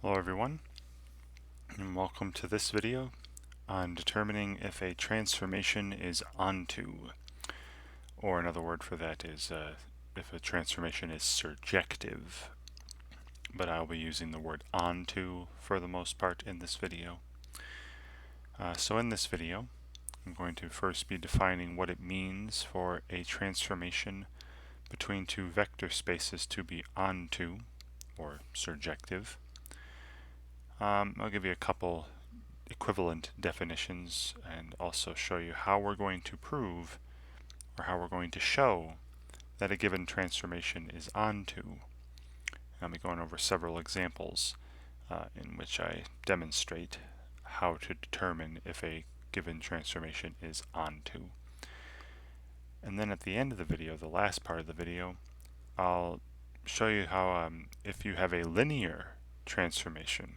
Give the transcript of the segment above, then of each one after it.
Hello everyone, and welcome to this video on determining if a transformation is onto, or another word for that is if a transformation is surjective, but I'll be using the word onto for the most part in this video. So in this video, I'm going to first be defining what it means for a transformation between two vector spaces to be onto, or surjective. I'll give you a couple equivalent definitions and also show you how we're going to prove or how we're going to show that a given transformation is onto. I'll be going over several examples in which I demonstrate how to determine if a given transformation is onto. And then at the end of the video, the last part of the video, I'll show you how if you have a linear transformation,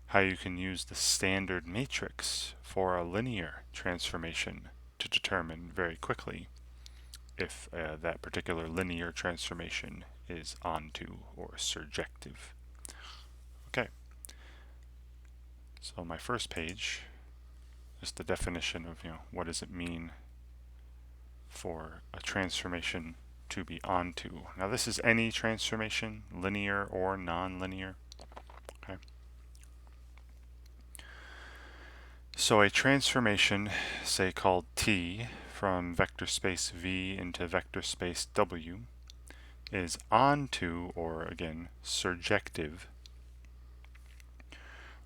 how you can use the standard matrix for a linear transformation to determine very quickly if that particular linear transformation is onto or surjective. Okay, so my first page is the definition of what does it mean for a transformation to be onto. Now this is any transformation, linear or non-linear. Okay. So a transformation, say called T, from vector space V into vector space W, is onto, or again, surjective,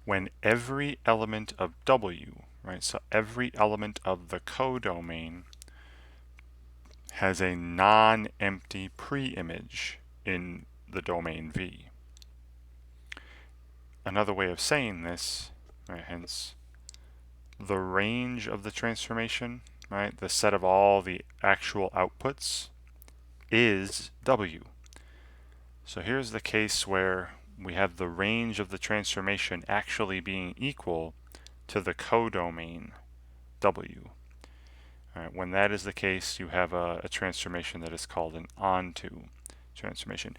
when every element of W, right, so every element of the codomain has a non-empty pre-image in the domain V. Another way of saying this, right, hence the range of the transformation, right, the set of all the actual outputs, is W. So here's the case where we have the range of the transformation actually being equal to the codomain W. All right, when that is the case, you have a transformation that is called an onto transformation.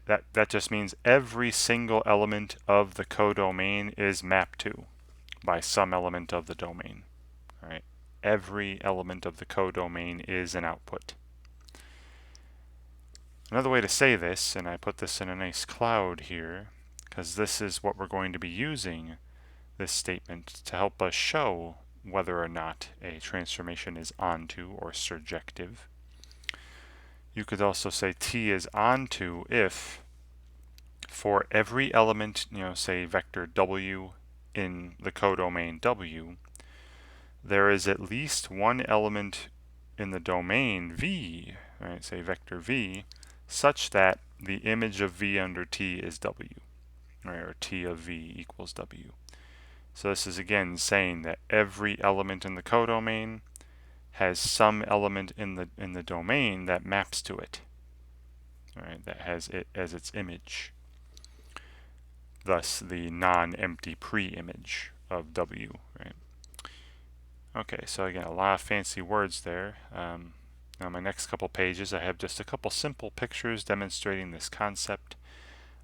That just means every single element of the codomain is mapped to by some element of the domain. All right, every element of the codomain is an output. Another way to say this, and I put this in a nice cloud here, because this is what we're going to be using this statement to help us show whether or not a transformation is onto or surjective. You could also say T is onto if for every element, say vector W in the codomain W, there is at least one element in the domain V, right, say vector V, such that the image of V under T is W, right, or T of V equals W. So this is again saying that every element in the codomain has some element in the domain that maps to it, right, that has it as its image. Thus the non-empty pre-image of W, right? Okay, so again, a lot of fancy words there. Now my next couple pages, I have just a couple simple pictures demonstrating this concept.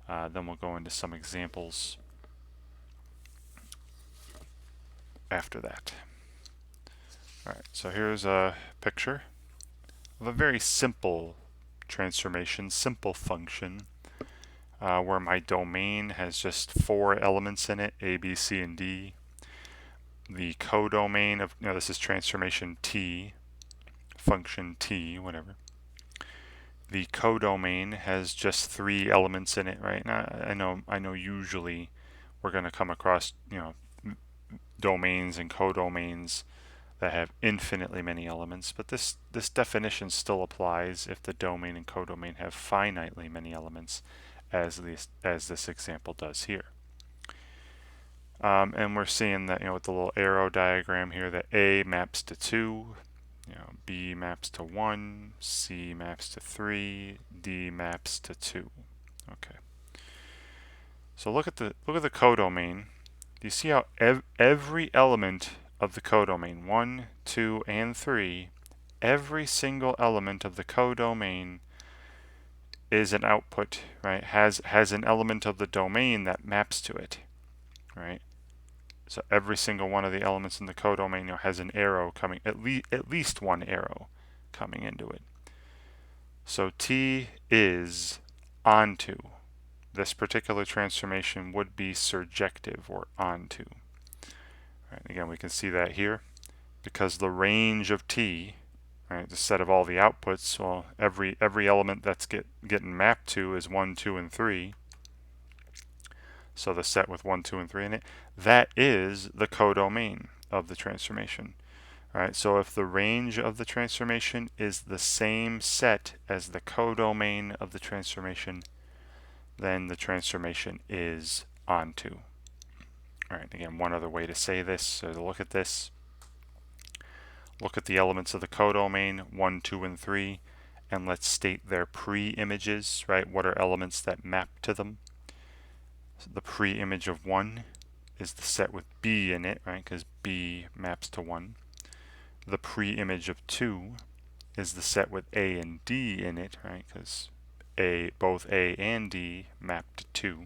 Then we'll go into some examples after that. Alright, so here's a picture of a very simple transformation, simple function, where my domain has just 4 elements in it, A, B, C, and D. The codomain of, this is transformation T, function T, whatever. The codomain has just 3 elements in it, right? Now, I know usually we're going to come across, domains and codomains that have infinitely many elements, but this definition still applies if the domain and codomain have finitely many elements, as this example does here. And we're seeing that, with the little arrow diagram here, that A maps to 2, B maps to 1, C maps to 3, D maps to 2. Okay. So look at the codomain. Do you see how every element of the codomain, 1, 2, and 3, every single element of the codomain is an output, right? Has an element of the domain that maps to it, right? So every single one of the elements in the codomain, has an arrow coming, at least one arrow coming into it. So T is onto. This particular transformation would be surjective, or onto. Right, again, we can see that here because the range of T, right, the set of all the outputs, well, every element that's getting mapped to is 1, 2, and 3. So the set with 1, 2, and 3 in it, that is the codomain of the transformation. All right, so if the range of the transformation is the same set as the codomain of the transformation, then the transformation is onto. All right, again, one other way to say this, so to look at this, look at the elements of the codomain, 1, 2, and 3, and let's state their pre-images, right? What are elements that map to them? So the pre-image of 1 is the set with B in it, right? Because B maps to 1. The pre-image of 2 is the set with A and D in it, right? Because both A and D map to 2.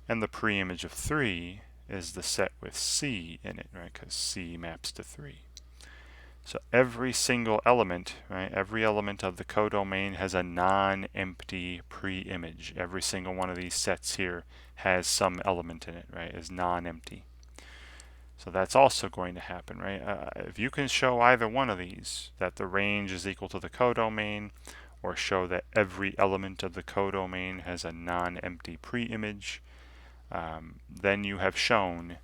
And the pre-image of 3 is the set with C in it, right? Because C maps to 3. So every single element, right? Every element of the codomain has a non-empty pre-image. Every single one of these sets here has some element in it, right? Is non-empty. So that's also going to happen, right? If you can show either one of these, that the range is equal to the codomain, or show that every element of the codomain has a non-empty pre-image, then you have shown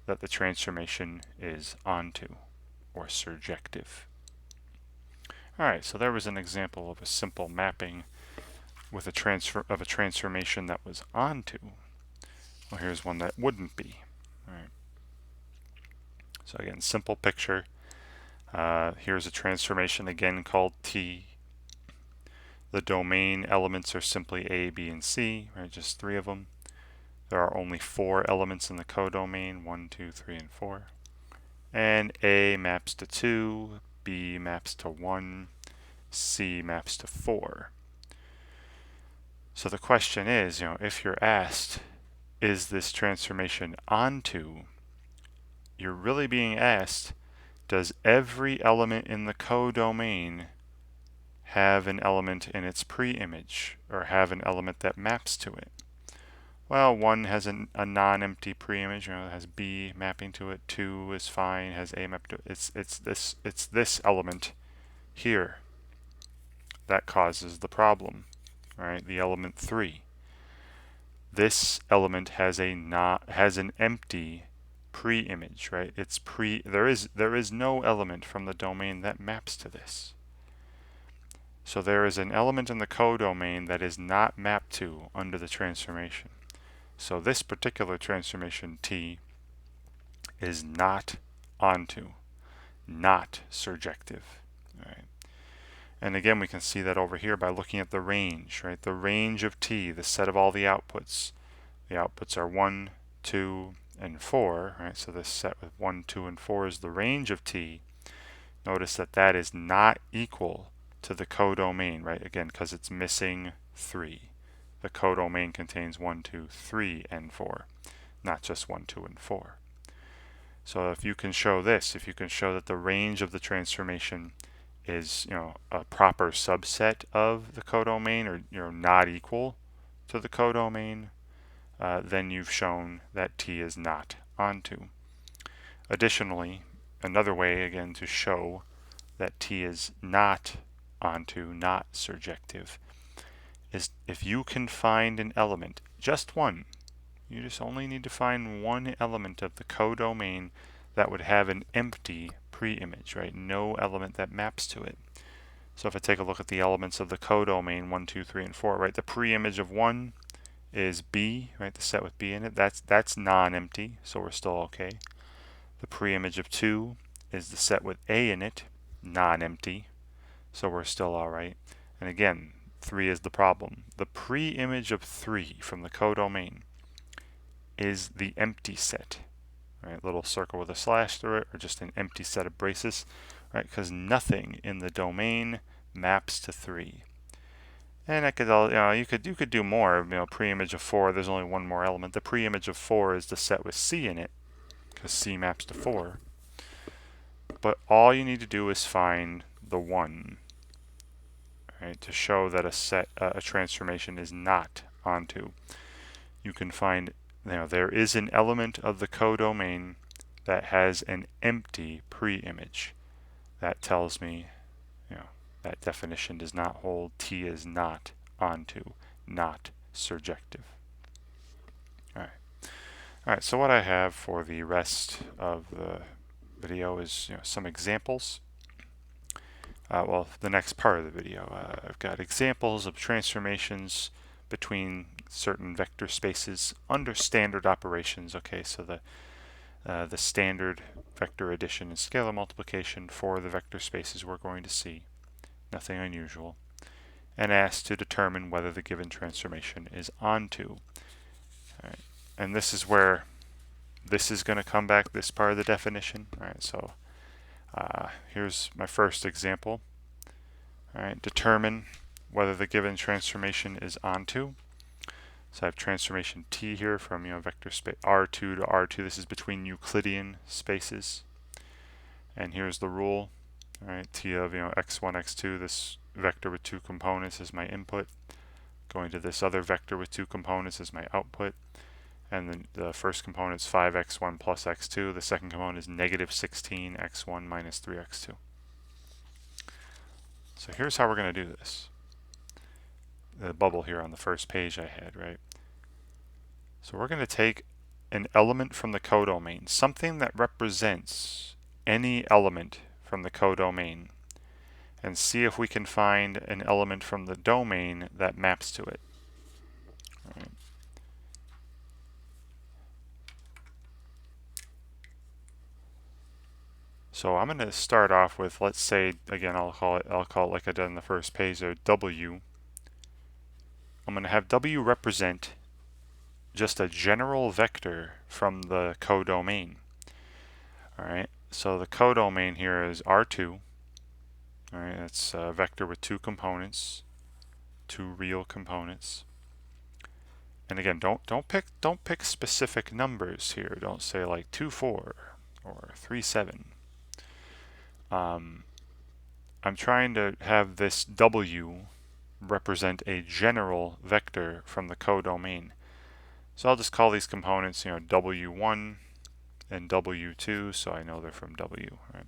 that the transformation is onto, or surjective. Alright, so there was an example of a simple mapping with a transformation that was onto. Well, here's one that wouldn't be. Alright. So again, simple picture. Here's a transformation again called T. The domain elements are simply A, B, and C, right? Just 3 of them. There are only 4 elements in the codomain, 1, 2, 3, and 4. And A maps to 2, B maps to 1, C maps to 4. So the question is, if you're asked, is this transformation onto, you're really being asked, does every element in the codomain have an element in its pre-image, or have an element that maps to it? Well, 1 has a non-empty pre-image, it has B mapping to it. 2 is fine, has A mapped to it. It's this element here that causes the problem, right? The element 3. This element has an empty pre-image, right? There is no element from the domain that maps to this. So there is an element in the codomain that is not mapped to under the transformation. So this particular transformation T is not onto, not surjective. All right. And again, we can see that over here by looking at the range, right? The range of T, the set of all the outputs. The outputs are 1, 2, and 4, right? So this set with 1, 2, and 4 is the range of T. Notice that that is not equal to the codomain, right? Again, because it's missing 3. The codomain contains 1, 2, 3, and 4, not just 1, 2, and 4. So if you can show this, if you can show that the range of the transformation is, a proper subset of the codomain, or not equal to the codomain, then you've shown that T is not onto. Additionally, another way again to show that T is not onto, not surjective, is if you can find an element, just one, you just only need to find one element of the codomain that would have an empty pre-image, right? No element that maps to it. So if I take a look at the elements of the codomain, 1, 2, 3, and 4, right? The pre-image of 1 is B, right? The set with B in it. That's non-empty, so we're still okay. The pre-image of 2 is the set with A in it, non-empty, so we're still alright. And again, 3 is the problem. The pre-image of 3 from the codomain is the empty set, right? Little circle with a slash through it, or just an empty set of braces, right? Because nothing in the domain maps to 3. And I could, you could do more. Preimage of 4. There's only one more element. The preimage of 4 is the set with C in it, because C maps to 4. But all you need to do is find the 1, right, to show that a transformation is not onto. You can find, there is an element of the codomain that has an empty preimage. That tells me, that definition does not hold. T is not onto, not surjective. All right. So what I have for the rest of the video is some examples. Well, the next part of the video, I've got examples of transformations between certain vector spaces under standard operations. Okay, so the standard vector addition and scalar multiplication for the vector spaces we're going to see. Nothing unusual. And asked to determine whether the given transformation is onto. All right. And this is where this is going to come back, this part of the definition. All right, so here's my first example. All right, determine whether the given transformation is onto. So I have transformation T here from vector space R2 to R2. This is between Euclidean spaces. And here's the rule. All right, T of x1, x2. This vector with 2 components is my input. Going to this other vector with 2 components is my output. And then the first component is 5x1 plus x2. The second component is negative 16x1 minus 3x2. So here's how we're going to do this. The bubble here on the first page I had, right? So we're going to take an element from the codomain, something that represents any element from the codomain, and see if we can find an element from the domain that maps to it. All right. So I'm going to start off with, let's say, again, I'll call it like I did on the first page there, W. I'm going to have W represent just a general vector from the codomain. All right. So the codomain here is R2. All right, that's a vector with 2 components, 2 real components. And again, don't pick specific numbers here. Don't say like 2, 4 or 3, 7. I'm trying to have this W represent a general vector from the codomain. So I'll just call these components, W1 and W2, so I know they're from W. Right?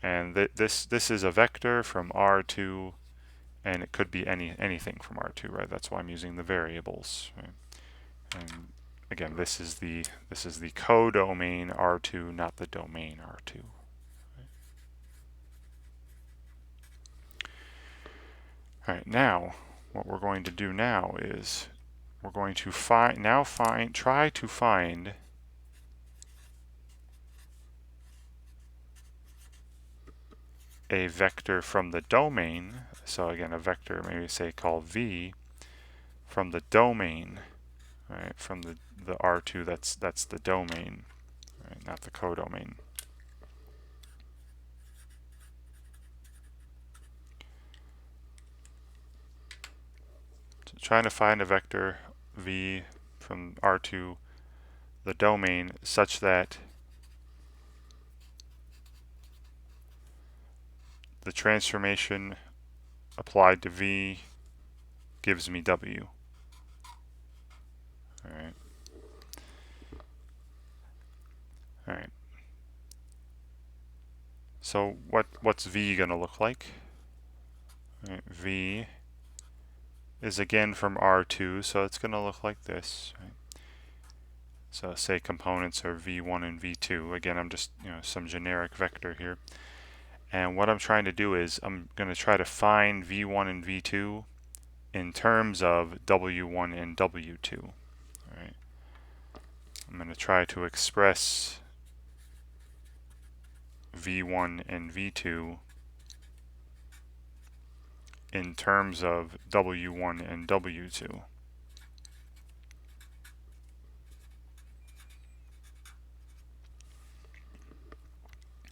And this is a vector from R2, and it could be anything from R2, right? That's why I'm using the variables. Right? And again, this is the codomain R2, not the domain R2. Right? All right, now what we're going to do now is we're going to try to find a vector from the domain. So again, a vector, maybe say called V, from the domain, right? From the R2, that's the domain, right? Not the codomain. So trying to find a vector V from R2, the domain, such that the transformation applied to V gives me W. Alright. Alright. So what's V going to look like? Right. V is again from R2, so it's going to look like this. Right? So say components are V1 and V2. Again, I'm just some generic vector here. And what I'm trying to do is I'm going to try to find V1 and V2 in terms of W1 and W2. All right. I'm going to try to express V1 and V2 in terms of W1 and W2.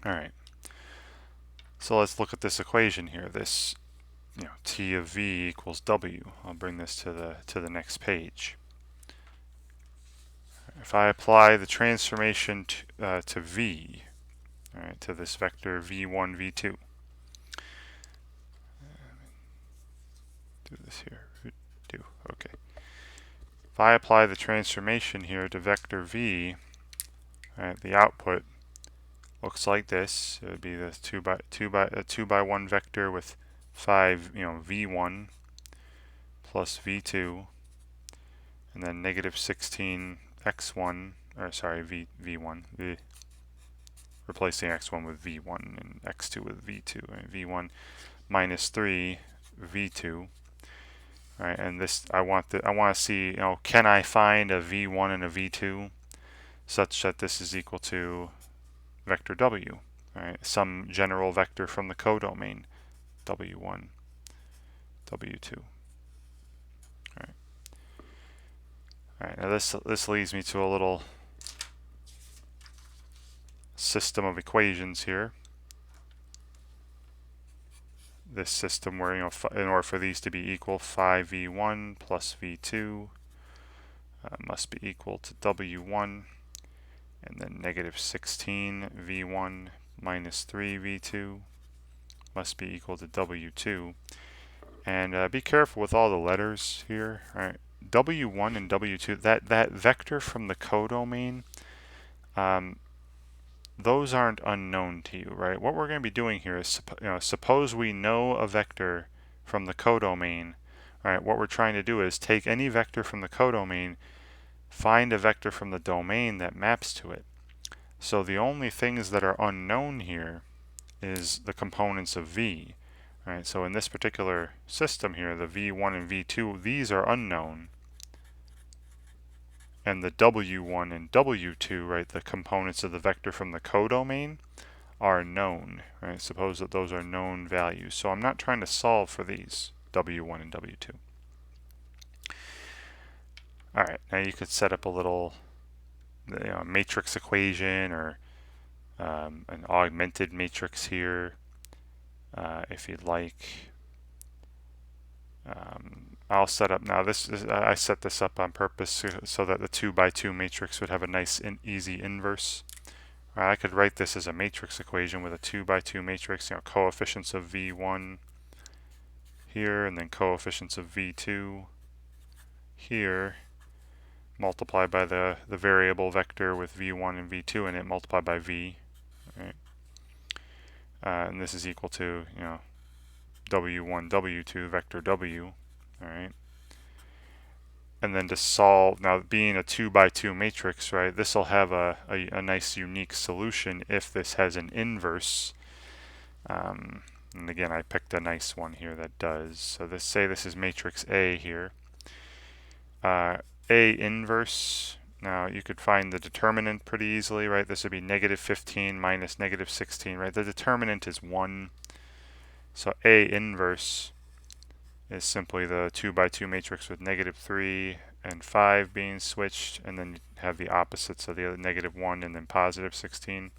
All right. So let's look at this equation here. This t of v equals w. I'll bring this to the next page. If I apply the transformation to v, all right, to this vector v1, v2, do this here, okay. If I apply the transformation here to vector v, all right, the output looks like this. It would be the 2 by 1 vector with 5, v1 plus v2, and then negative 16 x1, or sorry, v1, replacing x1 with v1 and x2 with v2, and v1 minus 3 v2. All right, and this I want to see, can I find a v1 and a v2 such that this is equal to vector w, right? Some general vector from the codomain, w1, w2. All right, now this leads me to a little system of equations here. This system where, in order for these to be equal, 5v1 plus v2 must be equal to w1, and then negative 16 v1 minus 3 v2 must be equal to w2. And be careful with all the letters here. All right, w1 and w2, that vector from the codomain, those aren't unknown to you, right? What we're going to be doing here is, suppose we know a vector from the codomain. All right, what we're trying to do is take any vector from the codomain, find a vector from the domain that maps to it. So the only things that are unknown here is the components of v. All right, so in this particular system here, the v1 and v2, these are unknown. And the w1 and w2, right, the components of the vector from the codomain, are known, right? Suppose that those are known values. So I'm not trying to solve for these, w1 and w2. All right, now you could set up a little matrix equation or an augmented matrix here if you'd like. I'll set up now. I set this up on purpose so that the 2 by 2 matrix would have a nice and easy inverse. Right, I could write this as a matrix equation with a 2 by 2 matrix. Coefficients of v1 here, and then coefficients of v2 here, multiplied by the variable vector with v1 and v2 in it, multiplied by v. Right, and this is equal to w1, w2, vector w. All right. And then to solve, now being a 2 by 2 matrix, right, this will have a nice unique solution if this has an inverse. And again, I picked a nice one here that does. So say this is matrix A here. A inverse, now you could find the determinant pretty easily, right? This would be negative 15 minus negative 16, right? The determinant is 1. So A inverse is simply the 2 by 2 matrix with negative 3 and 5 being switched, and then you have the opposites of the other, negative 1 and then positive 16.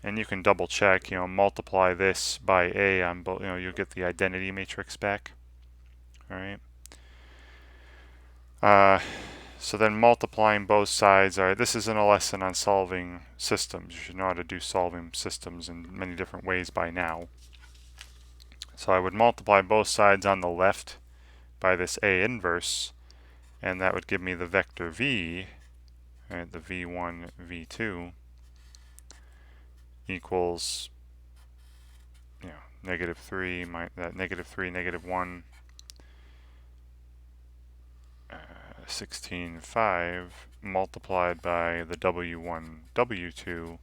And you can double check, multiply this by A on both, you'll get the identity matrix back. All right. So then multiplying both sides, all right, this isn't a lesson on solving systems. You should know how to do solving systems in many different ways by now. So I would multiply both sides on the left by this A inverse, and that would give me the vector v, right, the v1, v2, equals, negative 3, negative 3, negative 1, 16, 5, multiplied by the w1, w2,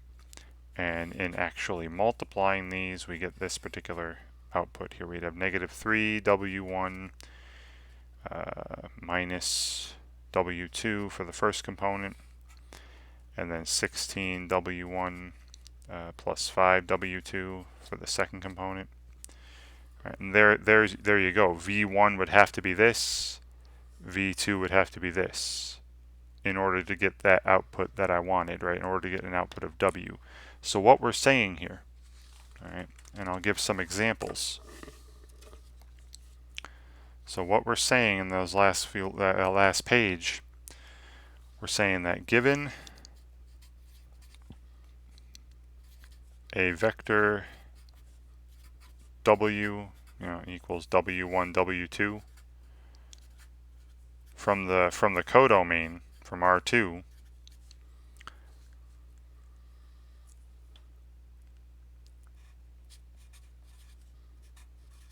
and in actually multiplying these, we get this particular output here. We'd have negative 3 w1 minus w2 for the first component, and then 16 w1 plus 5 w2 for the second component. Right, and there you go. v1 would have to be this, v2 would have to be this in order to get that output that I wanted, right? In order to get an output of w. So what we're saying here, all right, and I'll give some examples. So what we're saying in those last page, we're saying that given a vector w, equals w1, w2 from the codomain from R2,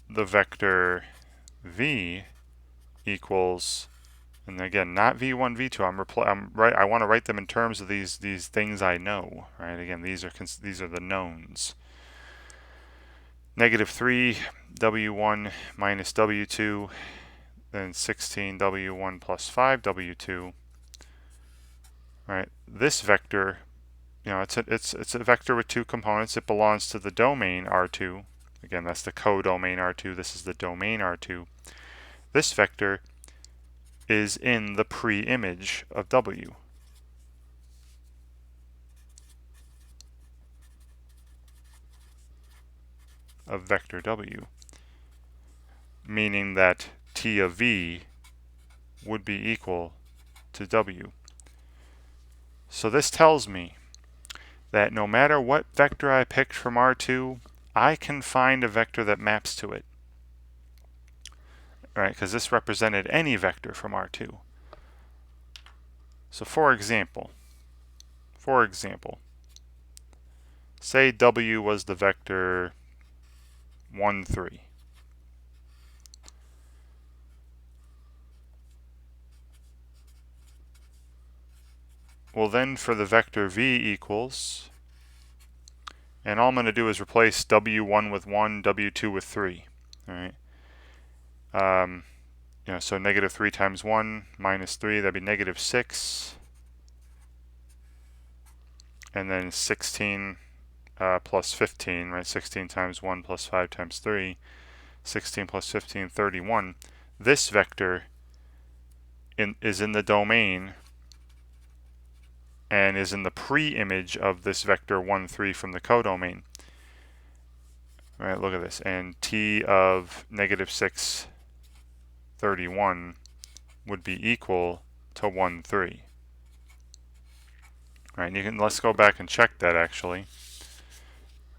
the vector v equals, and again, not v1, v2. I want to write them in terms of these things I know, right? Again, these are the knowns. Negative 3 w1 minus w2, then 16 w1 plus 5 w2. Right? This vector, it's a vector with two components. It belongs to the domain R2. Again, that's the codomain R2. This is the domain R2. This vector is in the pre-image of W. Of vector W. Meaning that T of V would be equal to W. So this tells me that no matter what vector I picked from R2, I can find a vector that maps to it. Right? Because this represented any vector from R2. So for example, say W was the vector 1, 3. Well, then for the vector V equals, and all I'm going to do is replace W1 with 1, W2 with 3. All right. So negative 3 times 1 minus 3, that'd be negative 6. And then 16 plus 15, right? 16 times 1 plus 5 times 3. 16 plus 15, 31. This vector is in the domain and is in the pre-image of this vector 1, 3 from the codomain. All right, look at this. And T of negative 6, 31 would be equal to 1, 3. All right, let's go back and check that actually.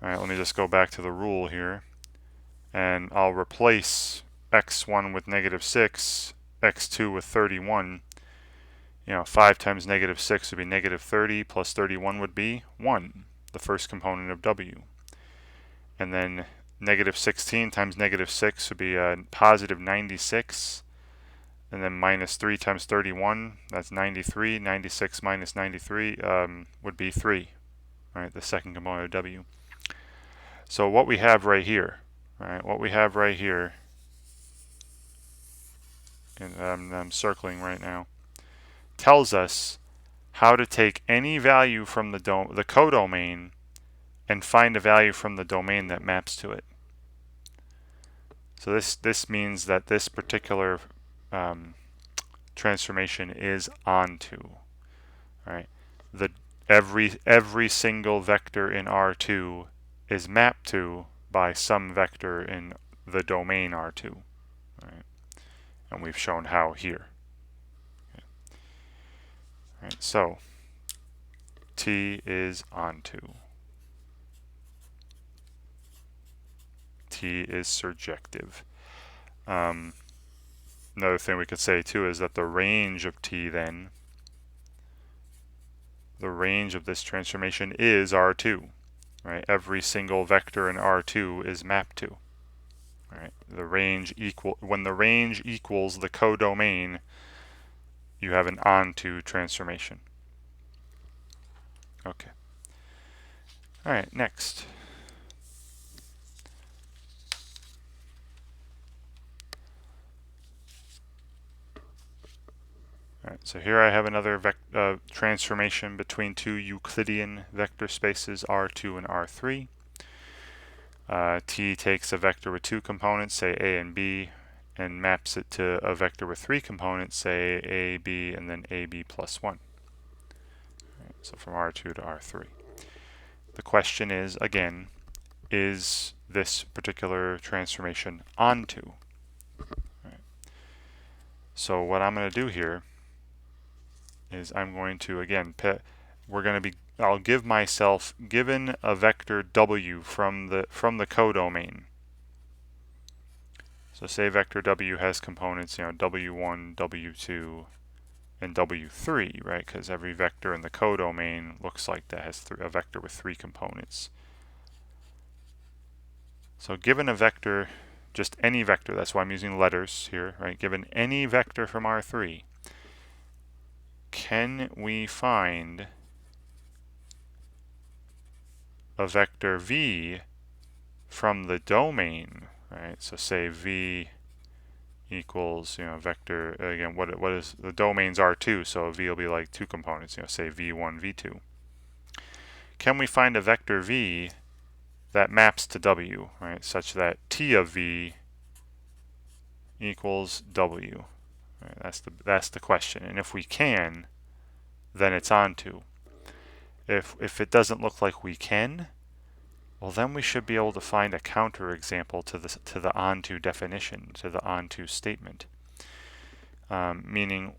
All right, let me just go back to the rule here. And I'll replace x1 with negative 6, x2 with 31. 5 times negative 6 would be negative 30, plus 31 would be 1, the first component of W. And then negative 16 times negative 6 would be positive 96. And then minus 3 times 31, that's 93. 96 minus 93 would be 3, right, the second component of W. So what we have right here, and I'm circling right now, tells us how to take any value from the codomain and find a value from the domain that maps to it. So this means that this particular transformation is onto. Right? Every single vector in R2 is mapped to by some vector in the domain R2. Right? And we've shown how here. Okay. Right, so T is onto. T is surjective. Another thing we could say too is that the range of T then, the range of this transformation is R2. Right? Every single vector in R2 is mapped to. Right? When the range equals the codomain, you have an onto transformation. Okay. All right, next. All right, so here I have another transformation between two Euclidean vector spaces R2 and R3. T takes a vector with two components, say A and B, and maps it to a vector with three components, say A, B, and then AB plus 1. Right, so from R2 to R3. The question is, again, is this particular transformation onto? Right. So what I'm going to do here is I'm going to, again, I'll give myself, given a vector W from the codomain. So say vector W has components, W1, W2, and W3, right? Because every vector in the codomain looks like that has a vector with 3 components. So given a vector, just any vector, that's why I'm using letters here, right? Given any vector from R3, can we find a vector V from the domain, right? So say V equals, vector, again, what is, the domain's R2, so V will be like 2 components, say V1, V2. Can we find a vector V that maps to W, right, such that T of V equals W? Right? That's the question. And if we can, then it's onto. If it doesn't look like we can, well, then we should be able to find a counterexample to the onto definition, to the onto statement. Meaning,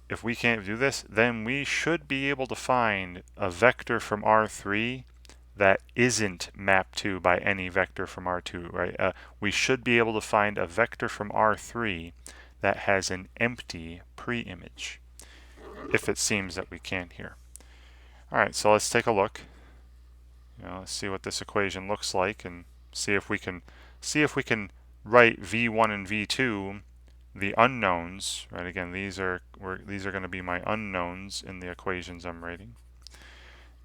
if we can't do this, then we should be able to find a vector from R3 that isn't mapped to by any vector from R2, right? We should be able to find a vector from R3 that has an empty pre-image, if it seems that we can't here. All right, so let's take a look. Let's see what this equation looks like, and see if we can write V1 and V2, the unknowns, right? Again, these are going to be my unknowns in the equations I'm writing,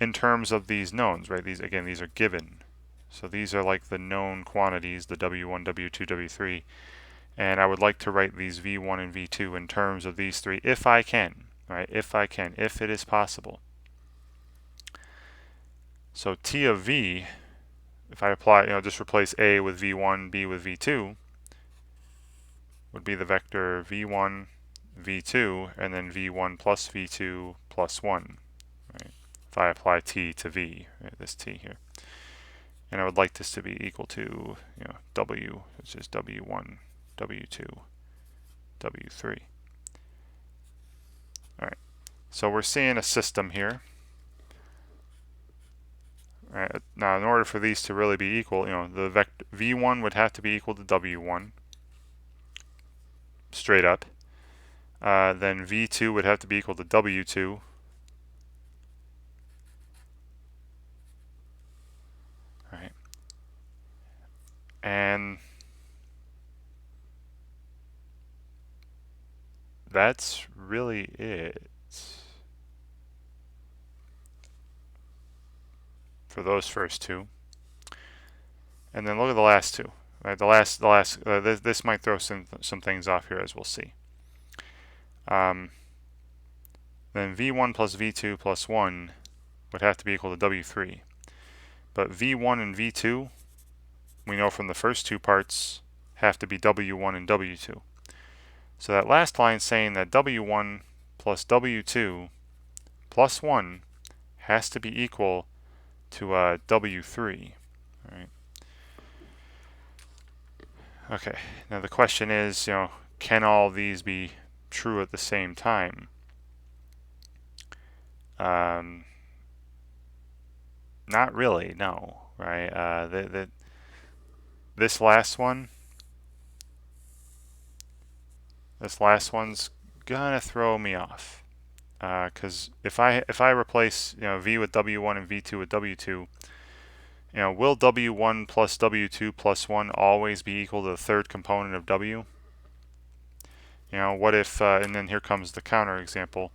in terms of these knowns, right? These are given. So these are like the known quantities, the W1, W2, W3, and I would like to write these V1 and V2 in terms of these 3 if I can, right? If it is possible. So T of V, if I apply, just replace A with V1, B with V2, would be the vector V1, V2, and then V1 plus V2 plus 1, right? If I apply T to V, right, this T here. And I would like this to be equal to, W, which is W1, W2, W3. All right, so we're seeing a system here. All right, now in order for these to really be equal, the vector V1 would have to be equal to W1, straight up. Then V2 would have to be equal to W2. All right, and that's really it for those first 2. And then look at the last 2. Right, this might throw some things off here, as we'll see. Then V1 plus V2 plus 1 would have to be equal to W3. But V1 and V2, we know from the first 2 parts, have to be W1 and W2. So that last line saying that W1 plus W2 plus 1 has to be equal to W3. Right? Okay, now the question is, can all these be true at the same time? Not really, no, right? This last one's gonna throw me off, because if I replace V with W1 and V2 with W2, will W1 plus W2 plus 1 always be equal to the third component of W? What if, and then here comes the counter example,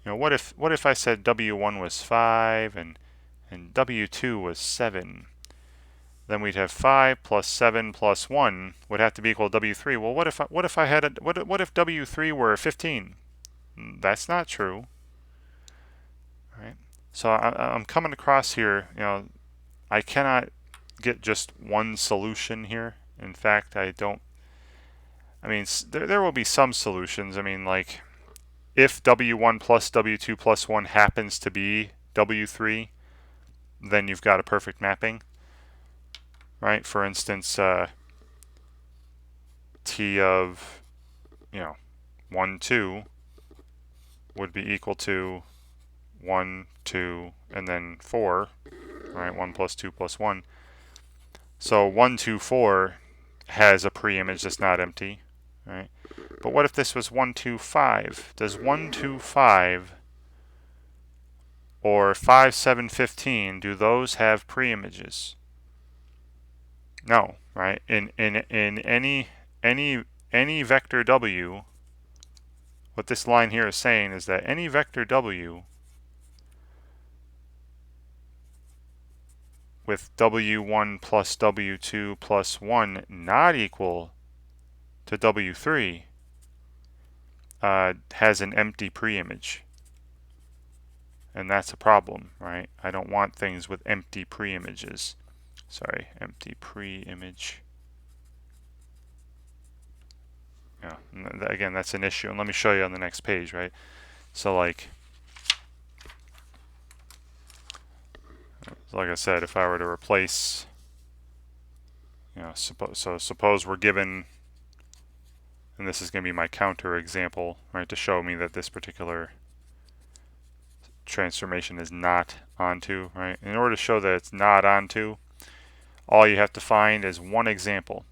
what if I said W1 was 5 and W2 was 7? Then we'd have 5 plus 7 plus 1 would have to be equal to W3. Well, what if W3 were 15? That's not true. Right? So I'm coming across here, I cannot get just one solution here. In fact, I don't. I mean, there will be some solutions. I mean, like, if W1 plus W2 plus 1 happens to be W3, then you've got a perfect mapping. Right? For instance, T of, 1, 2 would be equal to 1, 2, and then 4, right? 1 plus 2 plus 1. So 1, 2, 4 has a pre-image that's not empty, right? But what if this was 1, 2, 5? Does 1, 2, 5 or 5, 7, 15, do those have pre-images? No, right? In any vector W, what this line here is saying is that any vector W with W1 plus W2 plus 1 not equal to W3 has an empty pre-image. And that's a problem, right? I don't want things with empty pre-images. Sorry, empty pre-image. Yeah, again, that's an issue. And let me show you on the next page, right? So like I said, if I were to replace, suppose we're given, and this is going to be my counter example, right, to show me that this particular transformation is not onto, right? In order to show that it's not onto, all you have to find is one example,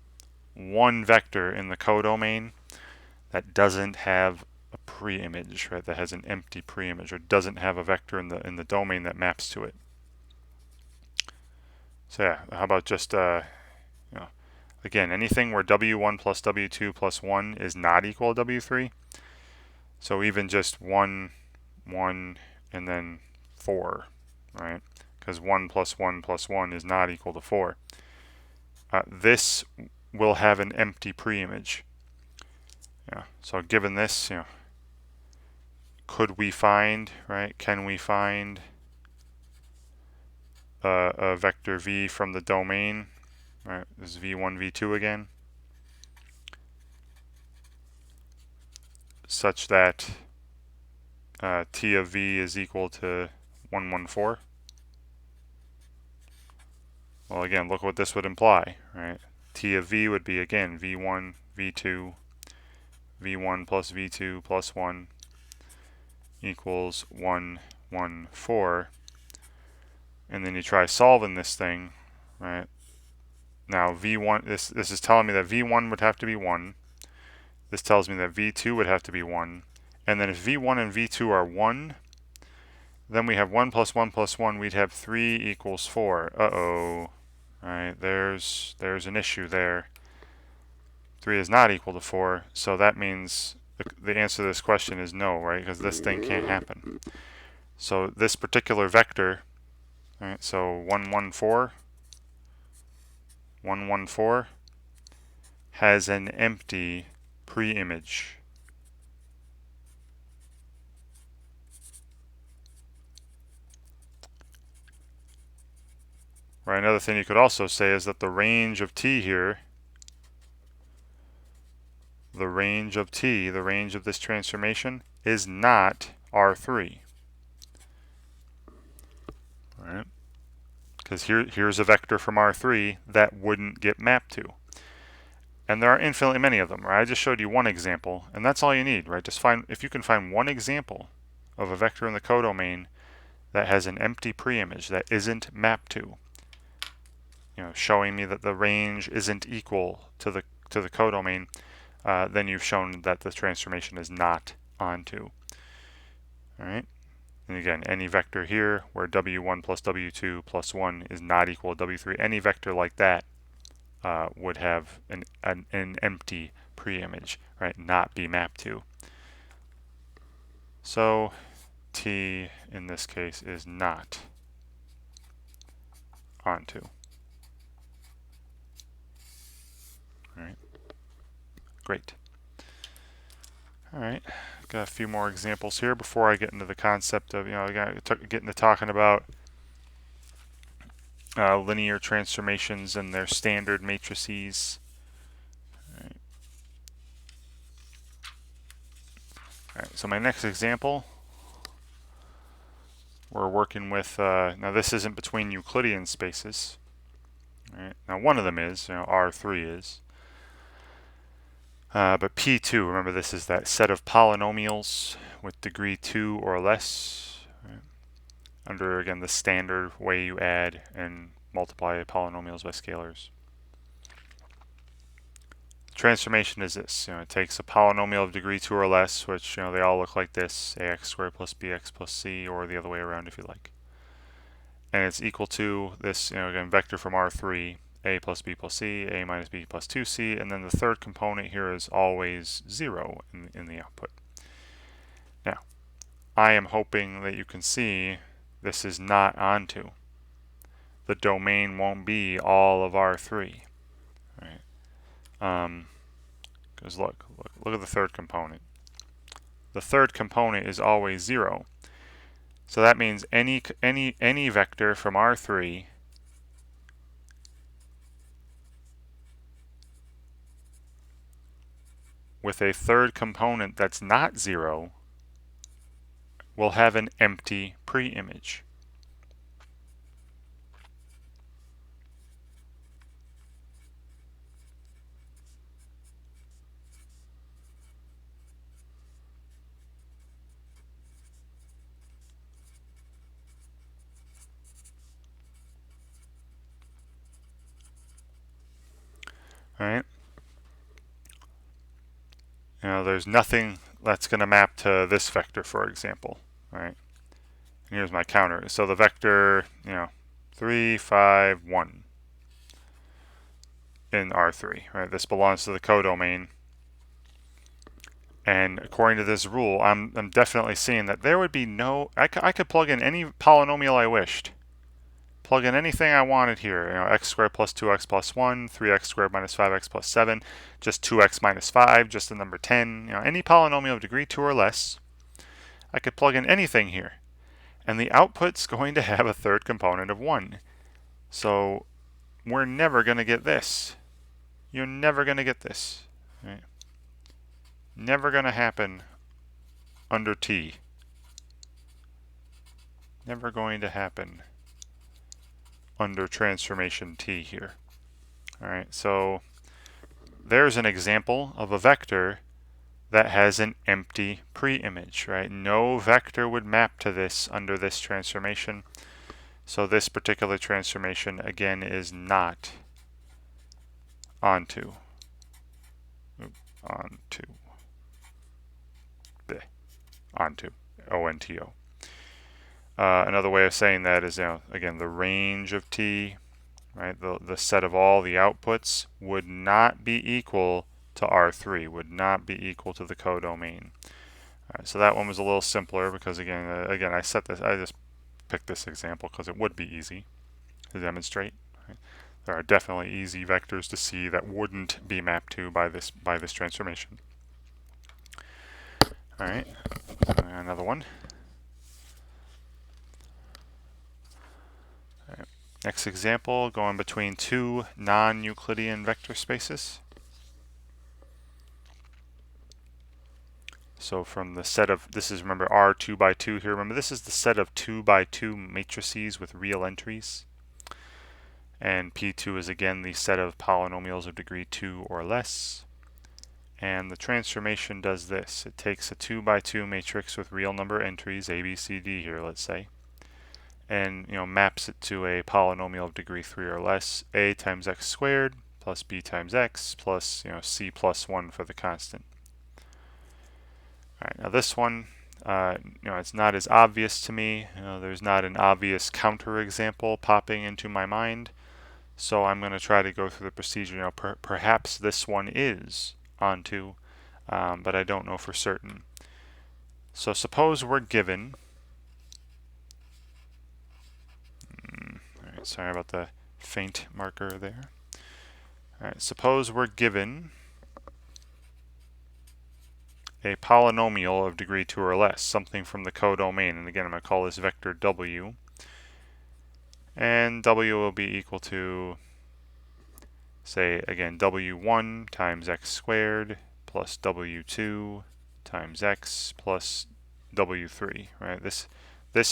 one vector in the codomain that doesn't have a pre-image, right? That has an empty pre-image, or doesn't have a vector in the domain that maps to it. So yeah, how about just again, anything where W1 plus W2 plus 1 is not equal to W3. So even just 1, 1, and then 4, right? Because 1 plus 1 plus 1 is not equal to 4. This will have an empty pre-image. Yeah. So given this, could we find, right? Can we find a vector v from the domain? Right. This is v1, v2 again, such that t of v is equal to 1, 1, 4. Well, again, look what this would imply, right? T of v would be, again, v1, v2, v1 plus v2 plus 1 equals 1, 1, 4. And then you try solving this thing, right? Now v1, this is telling me that v1 would have to be 1. This tells me that v2 would have to be 1. And then if v1 and v2 are 1, then we have 1 plus 1 plus 1, we'd have 3 equals 4. Uh-oh. Right, there's an issue there. 3 is not equal to 4, so that means the answer to this question is no, right? Because this thing can't happen. So this particular vector, right, so 1, 1, 4, 1, 1, 4 has an empty pre-image. Right, another thing you could also say is that the range of t here, the range of this transformation is not R3. Right? Because here's a vector from R3 that wouldn't get mapped to. And there are infinitely many of them, right? I just showed you one example, and that's all you need, right? Just if you can find one example of a vector in the codomain that has an empty pre-image that isn't mapped to, showing me that the range isn't equal to the codomain, then you've shown that the transformation is not onto. All right. And again, any vector here where W1 plus W2 plus 1 is not equal to W3, any vector like that would have an empty pre-image, right? Not be mapped to. So T in this case is not onto. All right. Great. All right. Got a few more examples here before I get into the concept of, I got to get into talking about linear transformations and their standard matrices. All right, so my next example, we're working with, now this isn't between Euclidean spaces. All right, now one of them is, R3 is. But P2, remember this is that set of polynomials with degree 2 or less. Right? Under, again, the standard way you add and multiply polynomials by scalars. Transformation is this. It takes a polynomial of degree 2 or less, which they all look like this: ax squared plus bx plus c, or the other way around if you like. And it's equal to this, again, vector from R3, a plus b plus c, a minus b plus 2c, and then the third component here is always 0 in the output. Now, I am hoping that you can see this is not onto. The domain won't be all of R3. Right? Because look at the third component. The third component is always 0. So that means any vector from R3 with a third component that's not 0 will have an empty pre-image. Right? There's nothing that's going to map to this vector, for example. Right? And here's my counter. So the vector, 3, 5, 1 in R3. Right? This belongs to the codomain. And according to this rule, I'm definitely seeing that there would be no. I could plug in any polynomial I wished. Plug in anything I wanted here. X squared plus 2x plus 1, 3x squared minus 5x plus 7, just 2x minus 5, just the number 10. Any polynomial of degree 2 or less. I could plug in anything here. And the output's going to have a third component of 1. So we're never going to get this. You're never going to get this. Right? Never going to happen under T. Never going to happen under transformation T here. Alright, so there's an example of a vector that has an empty pre-image, right? No vector would map to this under this transformation. So this particular transformation, again, is not onto. Onto. O-N-T-O. Another way of saying that is, again, the range of T, right? The set of all the outputs would not be equal to R3, would not be equal to the codomain. All right, so that one was a little simpler because, again, I just picked this example because it would be easy to demonstrate. Right? There are definitely easy vectors to see that wouldn't be mapped to by this transformation. All right, another one. Next example, going between two non-Euclidean vector spaces. So from the set of, this is, remember, R 2 by 2 here. Remember, this is the set of 2 by 2 matrices with real entries. And P2 is, again, the set of polynomials of degree 2 or less. And the transformation does this. It takes a 2 by 2 matrix with real number entries, A, B, C, D here, let's say, and maps it to a polynomial of degree 3 or less, a times x squared plus b times x plus c plus 1 for the constant. All right, now this one, it's not as obvious to me. There's not an obvious counterexample popping into my mind, so I'm going to try to go through the procedure. Perhaps this one is onto, but I don't know for certain. So suppose we're given. Alright, sorry about the faint marker there. Alright, suppose we're given a polynomial of degree 2 or less, something from the codomain, and again I'm going to call this vector W, and W will be equal to, say, again, W1 times x squared plus W2 times x plus W3, right? This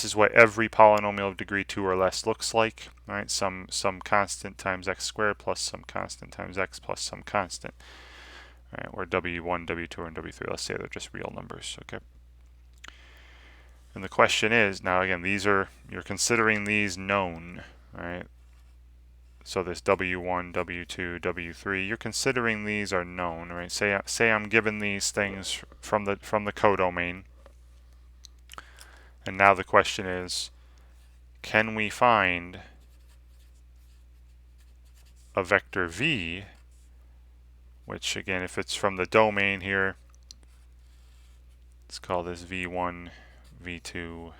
is what every polynomial of degree 2 or less looks like, right? Some constant times x squared plus some constant times x plus some constant. right, or W1, W2, and W3. Let's say they're just real numbers, okay? And the question is, now again, you're considering these known, right? So this W1, W2, W3, you're considering these are known, right? Say I'm given these things from the codomain, and now the question is, can we find a vector v, which again, if it's from the domain here, let's call this v1, v2,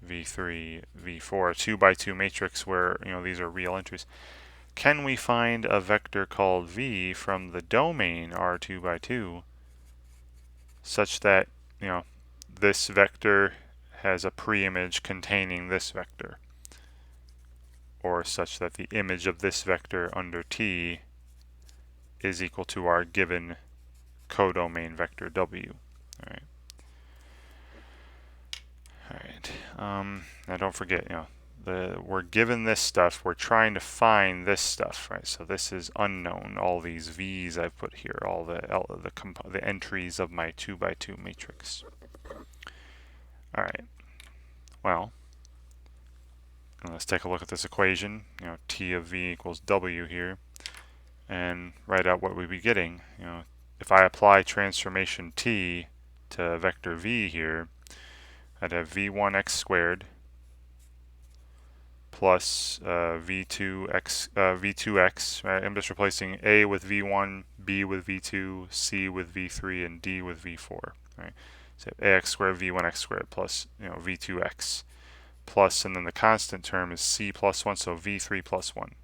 v3, v4, a 2 by 2 matrix where these are real entries. Can we find a vector called v from the domain R2 by 2 such that this vector has a preimage containing this vector, or such that the image of this vector under T is equal to our given codomain vector W. All right. Now don't forget, we're given this stuff. We're trying to find this stuff, right? So this is unknown. All these V's I've put here, all the entries of my 2 by 2 matrix. All right. Well, let's take a look at this equation. T of V equals W here, and write out what we'd be getting. If I apply transformation T to vector V here, I'd have v1x squared plus v2x, right? I'm just replacing a with v1, b with v2, c with v3, and d with v4, right? So ax squared v1x squared plus v2x plus, and then the constant term is c plus 1, so v3 plus 1.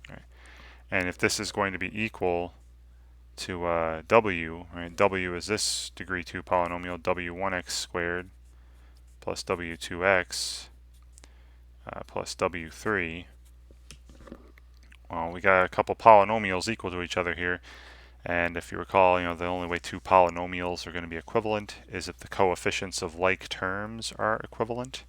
Right? And if this is going to be equal to w, right? W is this degree 2 polynomial, w1x squared plus w2x plus w3. Well, we got a couple polynomials equal to each other here, and if you recall, the only way two polynomials are going to be equivalent is if the coefficients of like terms are equivalent.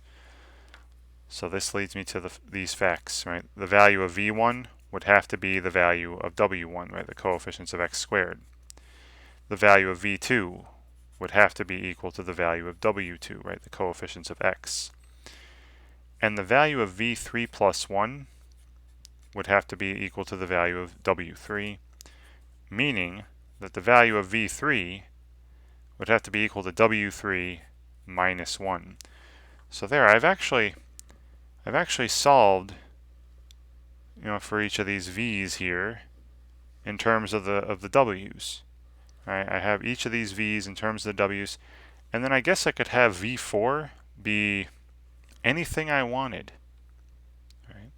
So this leads me to these facts, right? The value of v1 would have to be the value of w1, right? The coefficients of x squared. The value of v2 would have to be equal to the value of w2, right? The coefficients of x. And the value of v3 plus 1 would have to be equal to the value of w3, meaning that the value of v3 would have to be equal to w3 minus 1. So there, I've actually solved for each of these v's here in terms of the w's. Right? I have each of these v's in terms of the w's, and then I guess I could have v4 be anything I wanted. Right?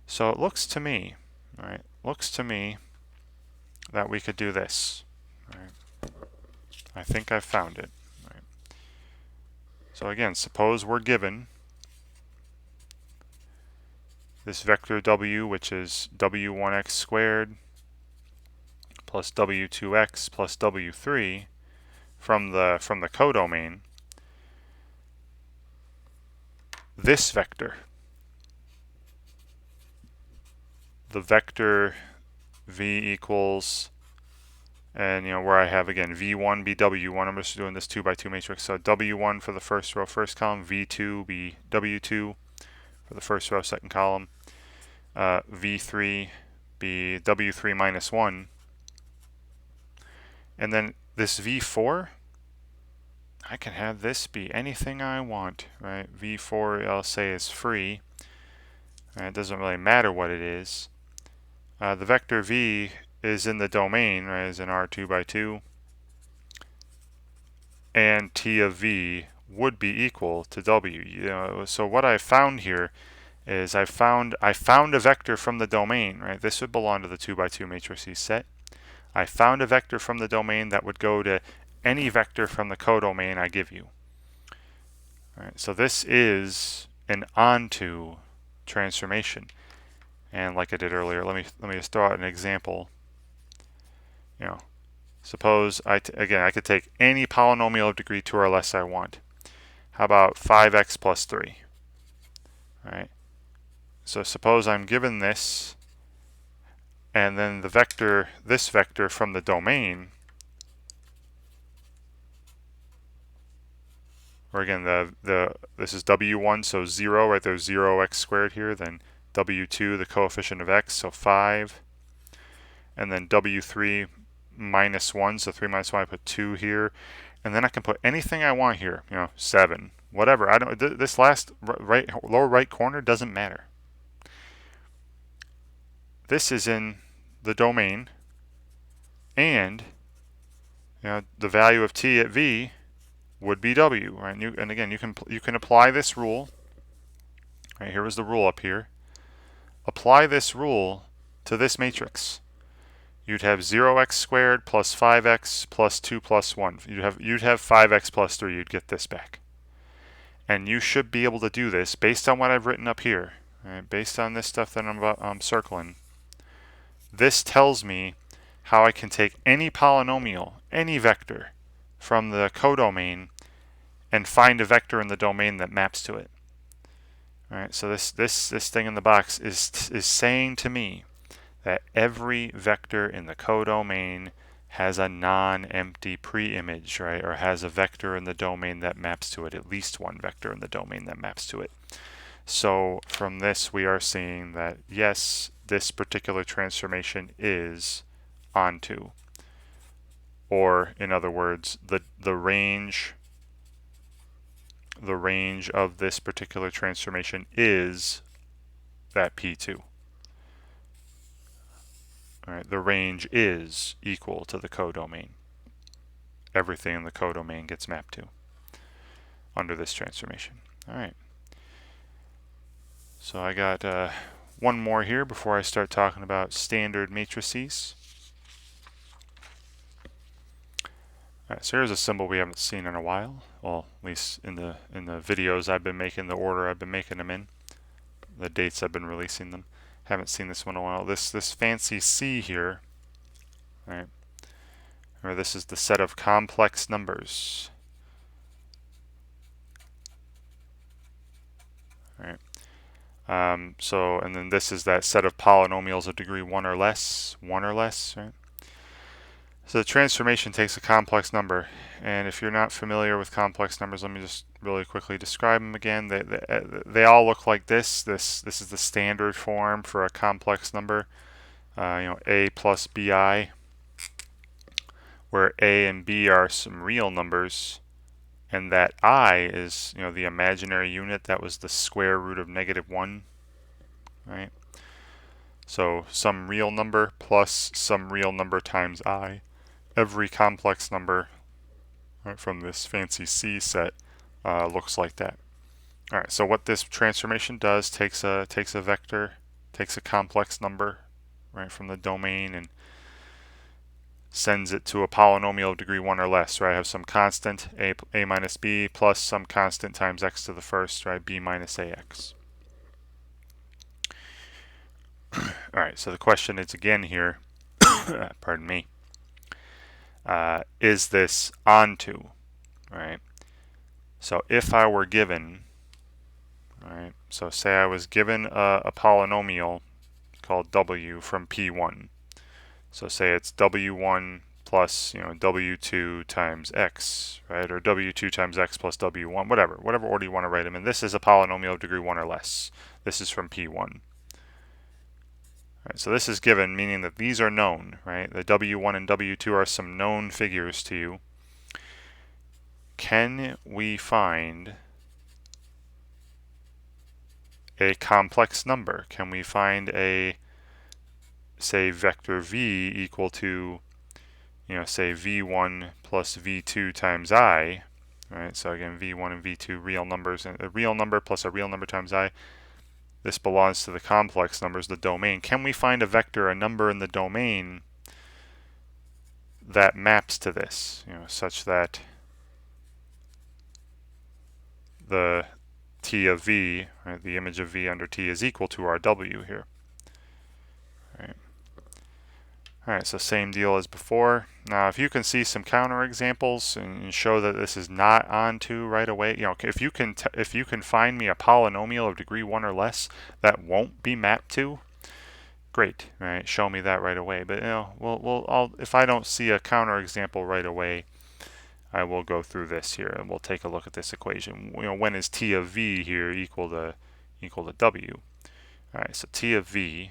So it looks to me, right? Looks to me that we could do this. Right? I think I've found it. Right? So again, suppose we're given this vector w, which is w1x squared plus w2x plus w3 from the codomain. This vector, the vector v equals, and where I have again v1 be w1, I'm just doing this 2 by 2 matrix, so w1 for the first row, first column, v2 be w2 for the first row, second column, v3 be w3 minus 1, and then this v4, I can have this be anything I want, right? v4 I'll say is free. It doesn't really matter what it is. The vector v is in the domain, right? Is in R2 by 2, and T of v would be equal to w. So what I found here is I found a vector from the domain, right? This would belong to the 2 by 2 matrices set. I found a vector from the domain that would go to any vector from the codomain I give you. All right, so this is an onto transformation, and like I did earlier, let me just throw out an example. Suppose again I could take any polynomial of degree 2 or less I want. How about 5x plus 3? All right. So suppose I'm given this and then the vector, this vector from the domain, or again, this is W1, so 0, right? There's 0x squared here. Then W2, the coefficient of x, so 5. And then W3 minus 1, so 3 minus 1, I put 2 here. And then I can put anything I want here, 7, whatever. I don't. This last lower right corner doesn't matter. This is in the domain, and the value of t at v would be w, right? And again, you can apply this rule. Right, here was the rule up here. Apply this rule to this matrix. You'd have 0x squared plus 5x plus 2 plus 1. You'd have 5x plus 3. You'd get this back. And you should be able to do this based on what I've written up here. Right, based on this stuff that I'm circling. This tells me how I can take any polynomial, any vector, from the codomain and find a vector in the domain that maps to it. All right, so this thing in the box is saying to me that every vector in the codomain has a non-empty pre-image, right? Or has a vector in the domain that maps to it, at least one vector in the domain that maps to it. So from this, we are seeing that yes, this particular transformation is onto. Or in other words, the range of this particular transformation is that P2. All right, the range is equal to the codomain. Everything in the codomain gets mapped to under this transformation. All right. So I got one more here before I start talking about standard matrices. All right, so here's a symbol we haven't seen in a while. Well, at least in the videos I've been making, the order I've been making them in, the dates I've been releasing them. Haven't seen this one in a while. This fancy C here, right? Or this is the set of complex numbers. Right. And then this is that set of polynomials of degree 1 or less, right? So the transformation takes a complex number, and if you're not familiar with complex numbers, let me just really quickly describe them again. They all look like this. This is the standard form for a complex number. A plus bi, where a and b are some real numbers, and that I is the imaginary unit that was the square root of -1, right? So some real number plus some real number times I. Every complex number, right, from this fancy C set looks like that. All right. So what this transformation does takes a vector, takes a complex number, right, from the domain and sends it to a polynomial of degree 1 or less, right? I have some constant, a minus b, plus some constant times x to the first, right? B minus ax. All right, so the question is again here, pardon me, is this onto, right? So if I were given, right, so say I was given a polynomial called w from P1. So say it's w1 plus w2 times x, right? Or w2 times x plus w1, whatever order you want to write them in. This is a polynomial of degree 1 or less. This is from P1. Right, so this is given, meaning that these are known, right? The w1 and w2 are some known figures to you. Can we find a complex number? Can we find a, say, vector v equal to, say v1 plus v2 times I, right? So again, v1 and v2 real numbers, and a real number plus a real number times I. This belongs to the complex numbers, the domain. Can we find a vector, a number in the domain that maps to this, such that the t of v, right, the image of v under t is equal to our w here. Right. All right, so same deal as before. Now, if you can see some counterexamples and show that this is not onto right away, if you can find me a polynomial of degree 1 or less that won't be mapped to, great, right? Show me that right away. But if I don't see a counterexample right away, I will go through this here and we'll take a look at this equation. When is t of v here equal to w? All right, so t of v.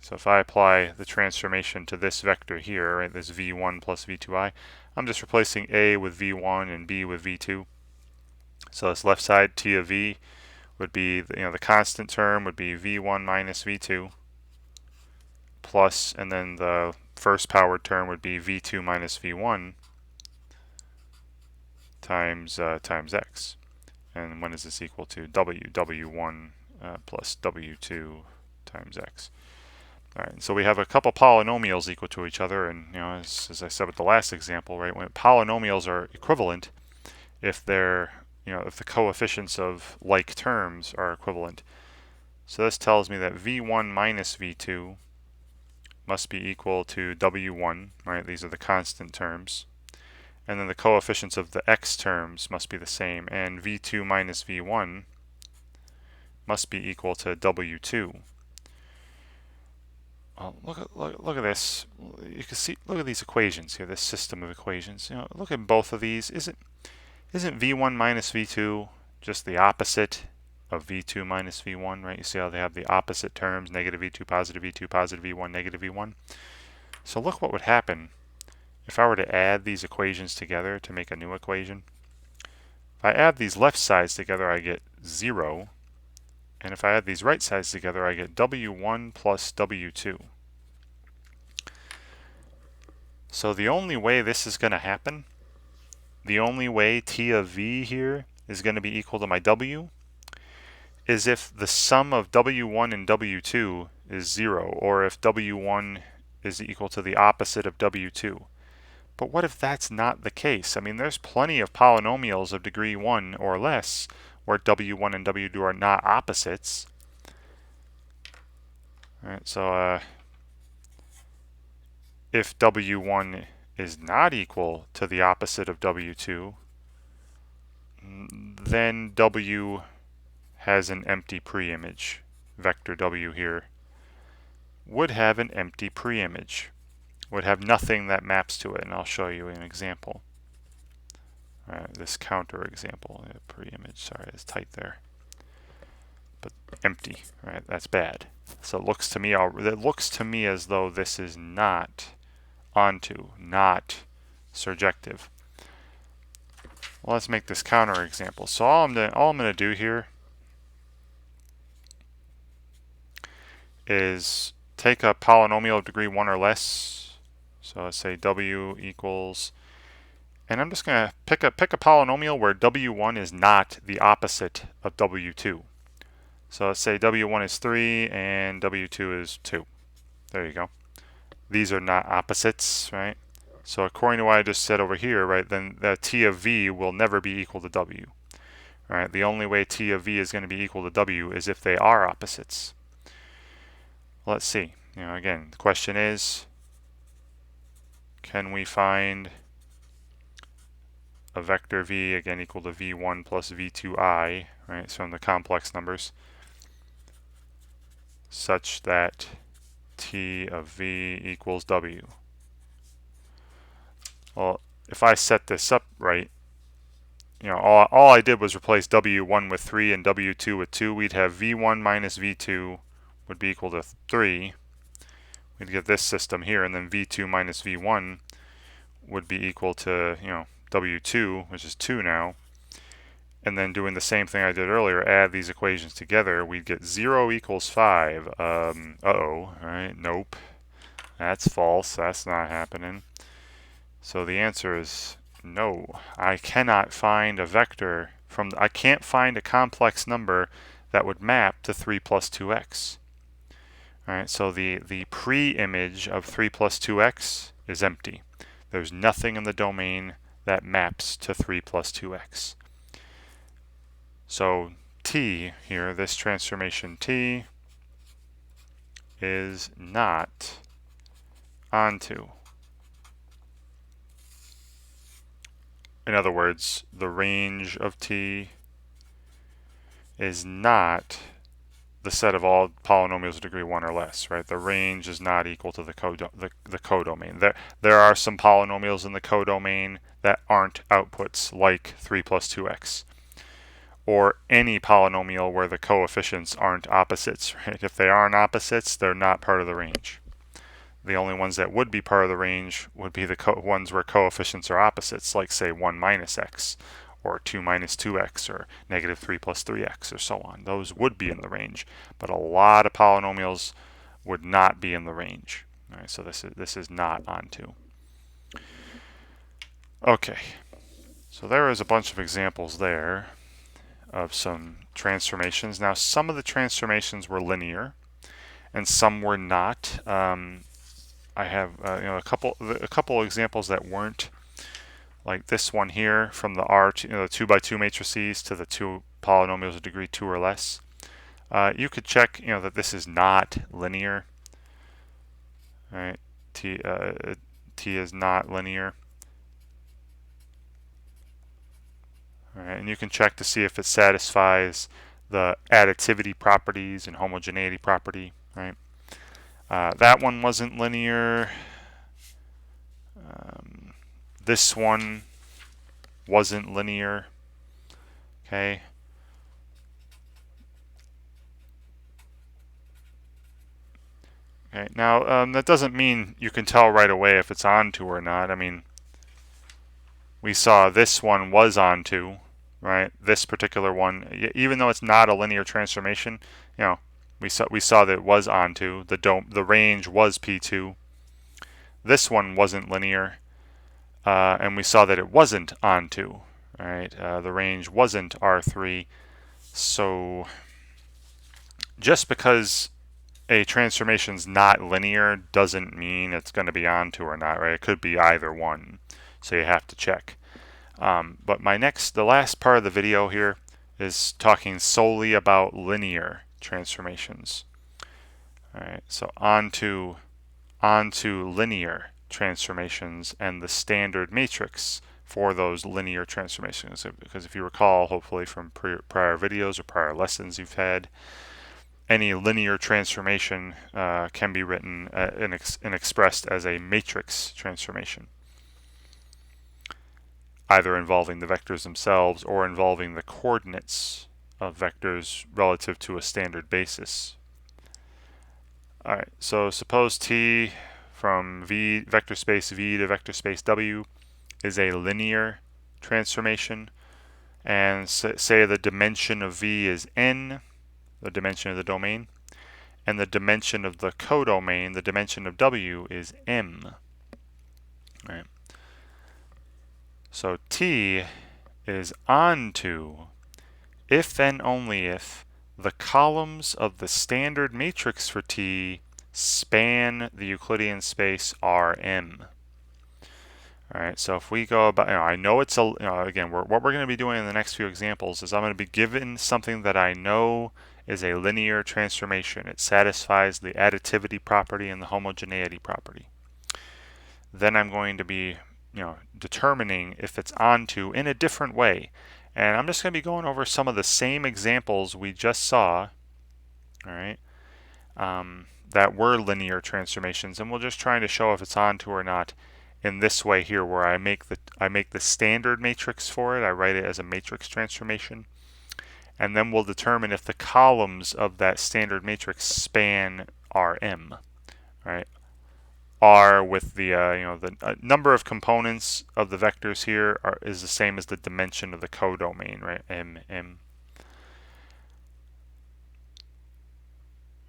So if I apply the transformation to this vector here, right, this v1 plus v2i, I'm just replacing a with v1 and b with v2. So this left side t of v would be, the constant term would be v1 minus v2 plus, and then the first powered term would be v2 minus v1 times x. And when is this equal to w1 plus w2 times x. All right, so we have a couple polynomials equal to each other, and as I said with the last example, right, when polynomials are equivalent, if they're if the coefficients of like terms are equivalent. So this tells me that v1 minus v2 must be equal to w1, right? These are the constant terms. And then the coefficients of the x terms must be the same, and v2 minus v1 must be equal to w2. Look at this. You can see. Look at these equations here. This system of equations. Look at both of these. Isn't v1 minus v2 just the opposite of v2 minus v1, right? You see how they have the opposite terms: negative v2, positive v1, negative v1. So look what would happen if I were to add these equations together to make a new equation. If I add these left sides together, I get 0. And if I add these right sides together, I get w1 plus w2. So the only way this is going to happen, the only way t of v here is going to be equal to my w, is if the sum of w1 and w2 is 0, or if w1 is equal to the opposite of w2. But what if that's not the case? I mean, there's plenty of polynomials of degree 1 or less where w1 and w2 are not opposites. All right, so if w1 is not equal to the opposite of w2, then w has an empty preimage. Vector w here would have an empty preimage, would have nothing that maps to it, and I'll show you an example. This counter example, preimage, sorry, it's tight there, but empty, right? That's bad. So it looks to me as though this is not onto, not surjective. Well, let's make this counter example. So all I'm going to do here is take a polynomial of degree 1 or less. So let's say w equals, and I'm just going to pick a polynomial where w1 is not the opposite of w2. So let's say w1 is 3 and w2 is 2. There you go. These are not opposites, right? So according to what I just said over here, right, then the t of v will never be equal to w. All right, the only way t of v is going to be equal to w is if they are opposites. Let's see. Again, the question is, can we find a vector v, again, equal to v1 plus v2i, right, so from the complex numbers, such that t of v equals w? Well, if I set this up right, all I did was replace w1 with 3 and w2 with 2. We'd have v1 minus v2 would be equal to 3. We'd get this system here, and then v2 minus v1 would be equal to, w2, which is 2 now. And then doing the same thing I did earlier, add these equations together, we'd get 0 equals 5. Right? Nope. That's false. That's not happening. So the answer is no. I cannot find a vector I can't find a complex number that would map to 3 plus 2x. All right, so the pre-image of 3 plus 2x is empty. There's nothing in the domain that maps to 3 plus 2x. So t here, this transformation t, is not onto. In other words, the range of t is not the set of all polynomials of degree 1 or less, right? The range is not equal to the codomain. There are some polynomials in the codomain that aren't outputs, like 3 plus 2x, or any polynomial where the coefficients aren't opposites, right? If they aren't opposites, they're not part of the range. The only ones that would be part of the range would be the ones where coefficients are opposites, like say 1 minus x, or 2 minus 2x, or negative 3 plus 3x, or so on. Those would be in the range, but a lot of polynomials would not be in the range. All right, so this is not onto. Okay, so there is a bunch of examples there of some transformations. Now, some of the transformations were linear, and some were not. I have a couple examples that weren't, like this one here from the the 2 by 2 matrices to the two polynomials of degree 2 or less. You could check that this is not linear. All right, t is not linear. All right, and you can check to see if it satisfies the additivity properties and homogeneity property. Right, that one wasn't linear. This one wasn't linear. Okay. Okay. Now that doesn't mean you can tell right away if it's onto or not. I mean, we saw this one was onto, right? This particular one, even though it's not a linear transformation, we saw that it was onto. The range was P2. This one wasn't linear, and we saw that it wasn't onto. Right? The range wasn't R3. So just because a transformation's not linear doesn't mean it's going to be onto or not, right? It could be either one, so you have to check. But the last part of the video here is talking solely about linear transformations. All right, so onto linear transformations and the standard matrix for those linear transformations. Because if you recall, hopefully from prior videos or prior lessons you've had, any linear transformation can be written and expressed as a matrix transformation, either involving the vectors themselves or involving the coordinates of vectors relative to a standard basis. All right, so suppose T from vector space V to vector space W is a linear transformation, and say the dimension of V is n, the dimension of the domain, and the dimension of the codomain, the dimension of W, is m. Right. So T is onto if and only if the columns of the standard matrix for T span the Euclidean space Rm. All right, so if we go about, I know it's again, what we're going to be doing in the next few examples is I'm going to be given something that I know is a linear transformation. It satisfies the additivity property and the homogeneity property. Then I'm going to be, determining if it's onto in a different way. And I'm just going to be going over some of the same examples we just saw, all right, that were linear transformations, and we'll just try to show if it's onto or not in this way here, where I make the standard matrix for it. I write it as a matrix transformation, and then we'll determine if the columns of that standard matrix span Rm, right? R with the the number of components of the vectors here is the same as the dimension of the codomain, right? M.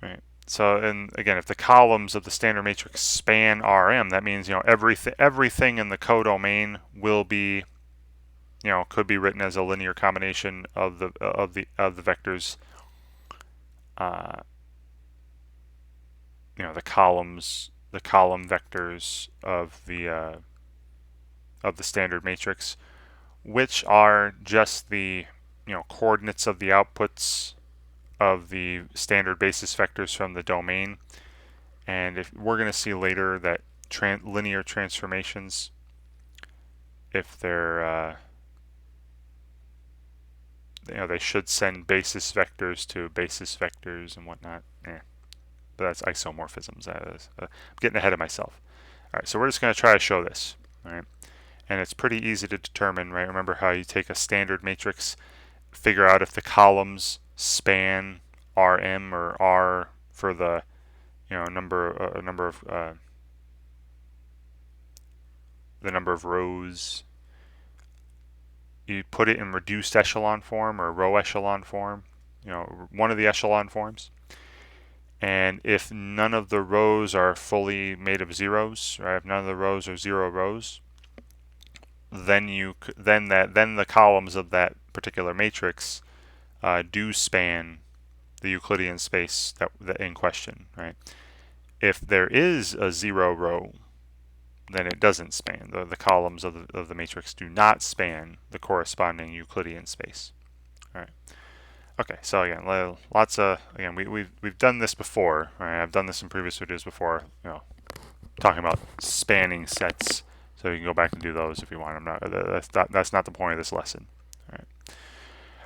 Right. So, and again, if the columns of the standard matrix span Rm, that means everything in the codomain will be, could be written as a linear combination of the vectors. The column vectors of the standard matrix, which are just the coordinates of the outputs of the standard basis vectors from the domain. And if we're going to see later that linear transformations, if they're they should send basis vectors to basis vectors and whatnot. But that's isomorphisms. I'm getting ahead of myself. All right, so we're just going to try to show this. All right, and it's pretty easy to determine, right? Remember how you take a standard matrix, figure out if the columns span Rm or R for the number of the number of rows. You put it in reduced echelon form or row echelon form, one of the echelon forms. And if none of the rows are fully made of zeros, right? If none of the rows are 0 rows, then the columns of that particular matrix do span the Euclidean space that in question, right? If there is a 0 row, then it doesn't span. The columns of the matrix do not span the corresponding Euclidean space. All right. Okay, so again, we've done this before. Right? I've done this in previous videos before. Talking about spanning sets. So you can go back and do those if you want. That's not the point of this lesson. All right.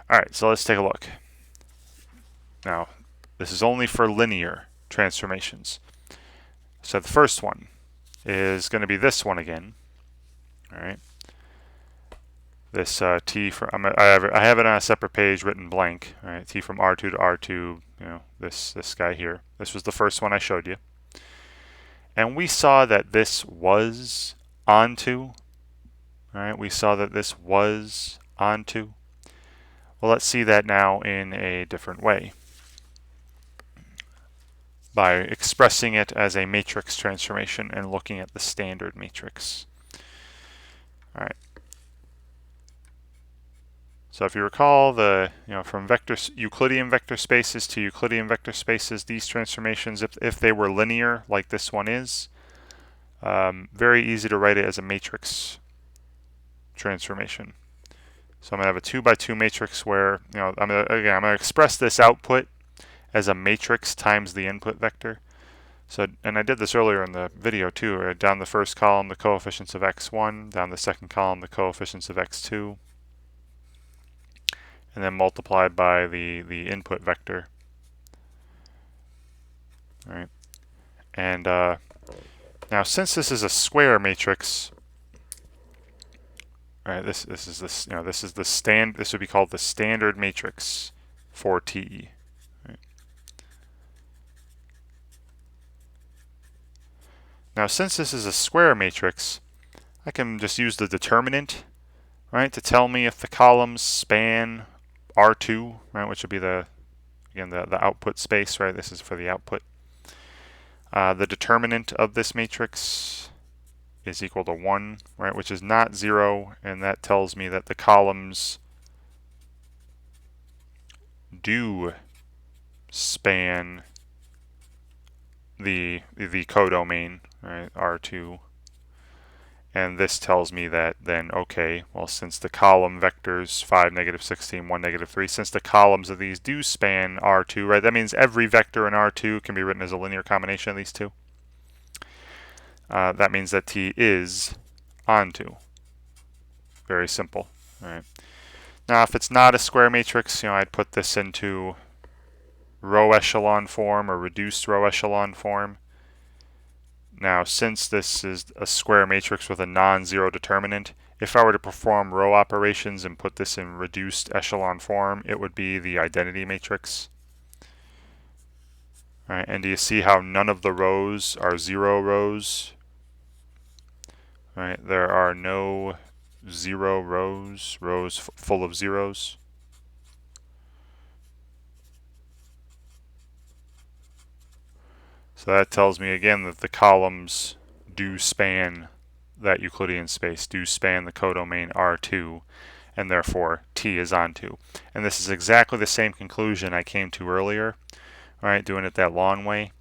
All right. So let's take a look. Now, this is only for linear transformations. So the first one is going to be this one again. All right. This t from I have it on a separate page written blank. All right. T from R2 to R2. This guy here. This was the first one I showed you. And we saw that this was onto. All right. We saw that this was onto. Well, let's see that now in a different way, by expressing it as a matrix transformation and looking at the standard matrix. All right. So if you recall, from Euclidean vector spaces to Euclidean vector spaces, these transformations, if they were linear like this one is, very easy to write it as a matrix transformation. So I'm going to have a 2 by 2 matrix where I'm going to express this output as a matrix times the input vector. So, and I did this earlier in the video too. Right? Down the first column, the coefficients of x1. Down the second column, the coefficients of x2. And then multiplied by the input vector. All right. And now, since this is a square matrix, all right, this would be called the standard matrix for TE. Right. Now, since this is a square matrix, I can just use the determinant, right, to tell me if the columns span R2, right, which would be the output space, right? This is for the output. The determinant of this matrix is equal to 1, right, which is not 0, and that tells me that the columns do span the codomain, right, R2. And this tells me that then, okay, well, since the column vectors 5, -16, 1, -3, since the columns of these do span R2, right, that means every vector in R2 can be written as a linear combination of these two. That means that T is onto. Very simple. All right. Now, if it's not a square matrix, I'd put this into row echelon form or reduced row echelon form. Now, since this is a square matrix with a non-zero determinant, if I were to perform row operations and put this in reduced echelon form, it would be the identity matrix. All right, and do you see how none of the rows are 0 rows? All right, there are no 0 rows, full of zeros. So that tells me again that the columns do span that Euclidean space, do span the codomain R2, and therefore T is onto. And this is exactly the same conclusion I came to earlier, right, doing it that long way.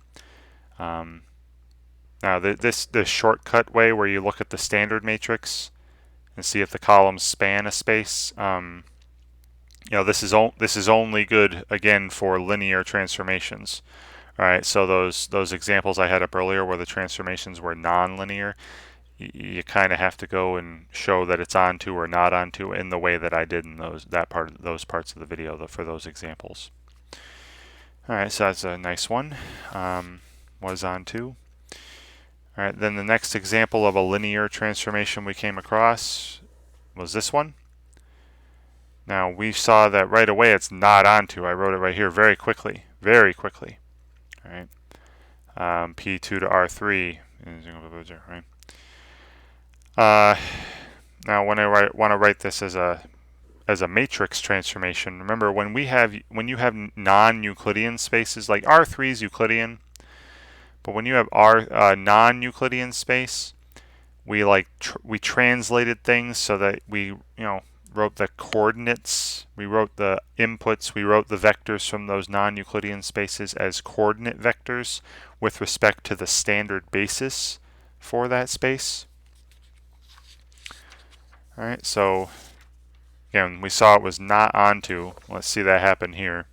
Now this shortcut way where you look at the standard matrix and see if the columns span a space, this is only good again for linear transformations. All right, so those examples I had up earlier where the transformations were non-linear, you kind of have to go and show that it's onto or not onto in the way that I did in those parts of the video for those examples. All right, so that's a nice one. Was onto. All right, then the next example of a linear transformation we came across was this one. Now we saw that right away it's not onto. I wrote it right here very quickly, very quickly. All right, P2 to R3. Right. Now when I want to write this as a matrix transformation, remember when you have non-Euclidean spaces, like R3 is Euclidean, but when you have non-Euclidean space, we translated things so that we wrote the coordinates, we wrote the inputs, we wrote the vectors from those non-Euclidean spaces as coordinate vectors with respect to the standard basis for that space. All right, so again, we saw it was not onto. Let's see that happen here.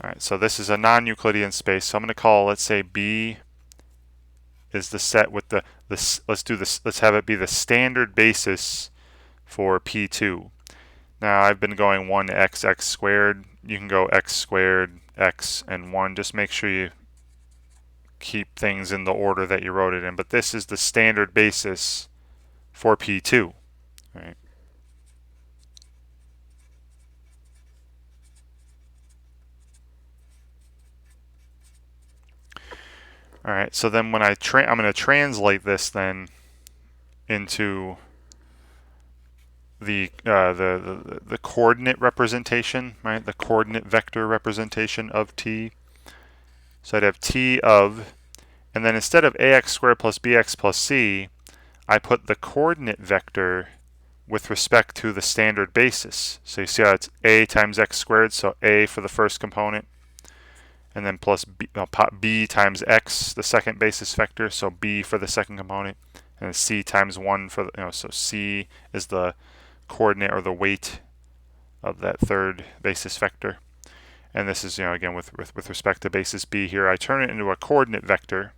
All right, so this is a non-Euclidean space. So I'm going to call, let's say, B is the set with let's have it be the standard basis for P2. Now I've been going 1 to x squared. You can go x squared, x, and 1. Just make sure you keep things in the order that you wrote it in. But this is the standard basis for P2. Right. All right. So then when I'm going to translate this then into the coordinate representation, right? The coordinate vector representation of T. So I'd have T of, and then instead of ax squared plus bx plus c, I put the coordinate vector with respect to the standard basis. So you see how it's a times x squared, so a for the first component, and then plus b times x, the second basis vector, so b for the second component, and c times 1 for the, so c is the coordinate or the weight of that third basis vector. And this is, again, with respect to basis b here, I turn it into a coordinate vector,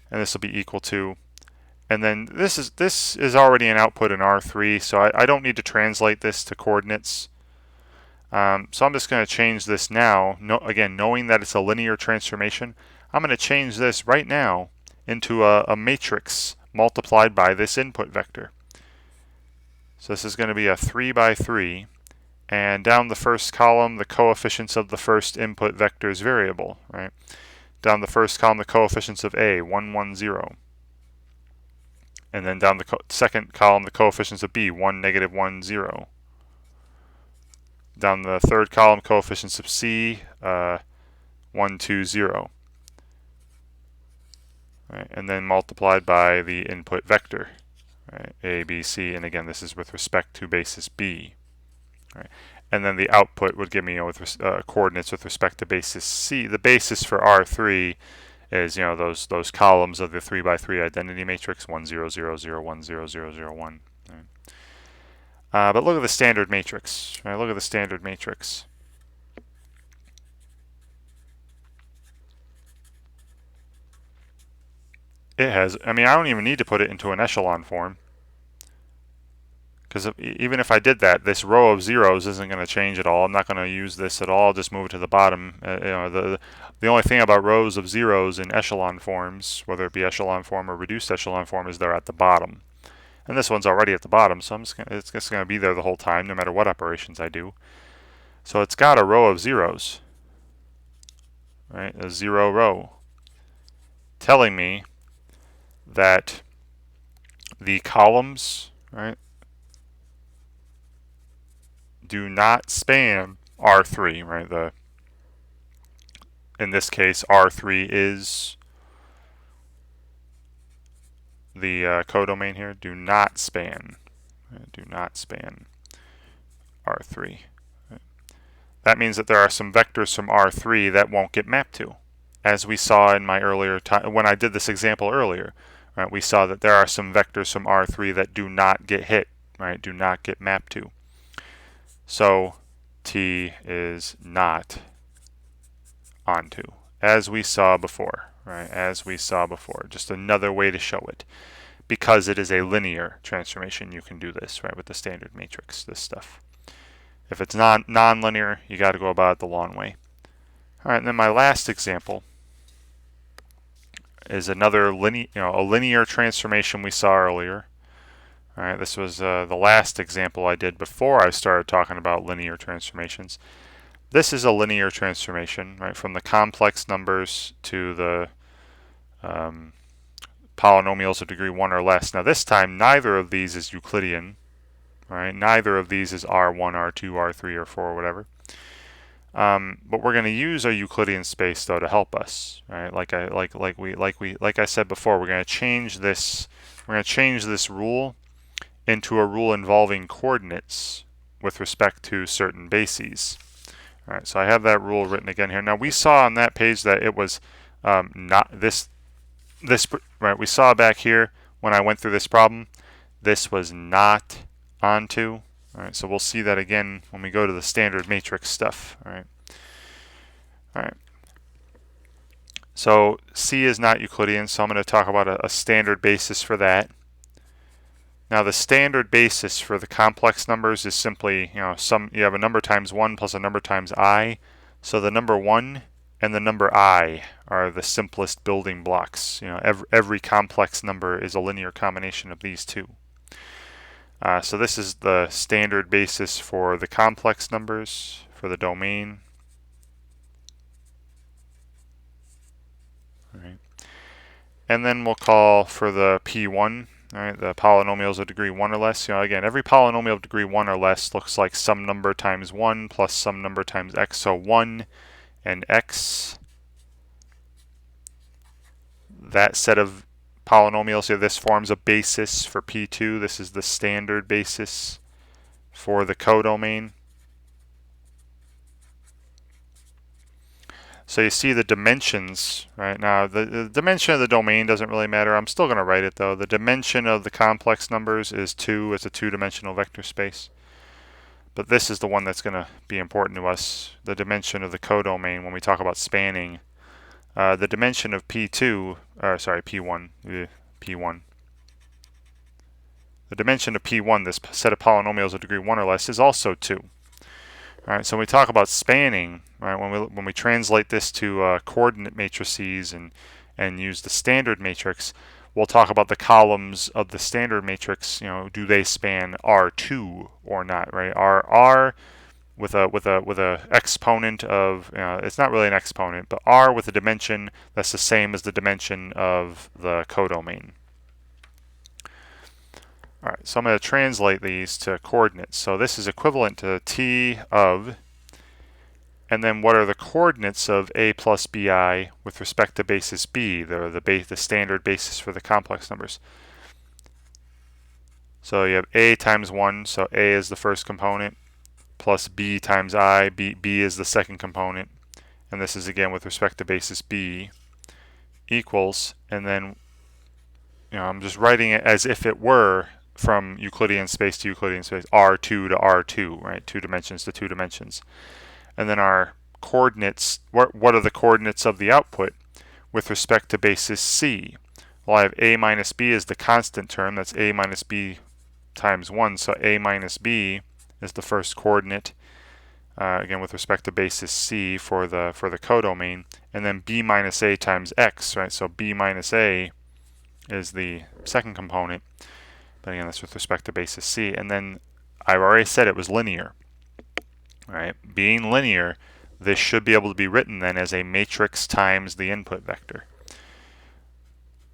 and this will be equal to, and then this is already an output in R3, so I don't need to translate this to coordinates. So I'm just going to change this now. Again, knowing that it's a linear transformation, I'm going to change this right now into a matrix multiplied by this input vector. So this is going to be a 3 by 3, and down the first column, the coefficients of the first input vector is variable, right? Down the first column, the coefficients of A, 1, 1, 0. And then down the second column, the coefficients of B, 1, negative 1, 0. Down the third column, coefficients of C, 1, 2, 0. Right, and then multiplied by the input vector, right, A, B, C, and again, this is with respect to basis B. Right. And then the output would give me coordinates with respect to basis C. The basis for R3 is those columns of the 3 by 3 identity matrix, 1, 0, 0, 0, 1, 0, 0, 0, 1. Right. But look at the standard matrix. Right? Look at the standard matrix. It has, I don't even need to put it into an echelon form. Because even if I did that, this row of zeros isn't going to change at all. I'm not going to use this at all. I'll just move it to the bottom. The only thing about rows of zeros in echelon forms, whether it be echelon form or reduced echelon form, is they're at the bottom. And this one's already at the bottom, so it's just going to be there the whole time, no matter what operations I do. So it's got a row of zeros, right? A 0 row, telling me that the columns, right, do not span R3, right? In this case, R3 is the codomain here. Do not span. Right? Do not span R3. Right? That means that there are some vectors from R3 that won't get mapped to, as we saw in my earlier time when I did this example earlier. Right? We saw that there are some vectors from R3 that do not get hit. Right? Do not get mapped to. So T is not onto, as we saw before, right? As we saw before, just another way to show it. because it is a linear transformation, you can do this, right, with the standard matrix, this stuff. If it's non-linear, you got to go about it the long way. All right, and then my last example is another a linear transformation we saw earlier. All right, this was the last example I did before I started talking about linear transformations. This is a linear transformation, right, from the complex numbers to the polynomials of degree 1 or less. Now this time, neither of these is Euclidean. All right, neither of these is R1, R2, R3, or 4, or whatever. But we're going to use a Euclidean space though to help us, right? Like I said before, we're going to change this. We're going to change this rule into a rule involving coordinates with respect to certain bases. All right, so I have that rule written again here. Now we saw on that page that it was not this right. We saw back here when I went through this problem, this was not onto. All right, so we'll see that again when we go to the standard matrix stuff. All right. So C is not Euclidean, so I'm going to talk about a standard basis for that. Now the standard basis for the complex numbers is simply, you have a number times 1 plus a number times I. So the number 1 and the number I are the simplest building blocks. Every complex number is a linear combination of these two. So this is the standard basis for the complex numbers for the domain. All right. And then we'll call for the P1, all right, the polynomials of degree 1 or less. Again, every polynomial of degree 1 or less looks like some number times 1 plus some number times x. So 1 and x, that set of polynomials here, this forms a basis for P2. This is the standard basis for the codomain. So you see the dimensions, right? Now the dimension of the domain doesn't really matter. I'm still going to write it though. The dimension of the complex numbers is 2. It's a 2-dimensional vector space. But this is the one that's going to be important to us, the dimension of the codomain when we talk about spanning. The dimension of P1. The dimension of P1, this set of polynomials of degree 1 or less, is also 2. All right, so when we talk about spanning, right, when we translate this to coordinate matrices and use the standard matrix, we'll talk about the columns of the standard matrix. Do they span R2 or not? Right? R with a exponent of, it's not really an exponent, but R with a dimension that's the same as the dimension of the codomain. All right, so I'm going to translate these to coordinates. So this is equivalent to T of, and then what are the coordinates of A plus BI with respect to basis B, the standard basis for the complex numbers. So you have A times 1, so A is the first component, plus B times I, B is the second component, and this is again with respect to basis B, equals, and then I'm just writing it as if it were from Euclidean space to Euclidean space, R2 to R2, right? 2 dimensions to 2 dimensions. And then our coordinates, what are the coordinates of the output with respect to basis C? Well, I have A minus B as the constant term. That's A minus B times 1. So A minus B is the first coordinate, again with respect to basis C for the codomain. And then B minus A times X, right? So B minus A is the second component. But again, that's with respect to basis C. And then I've already said it was linear. Right? Being linear, this should be able to be written then as a matrix times the input vector.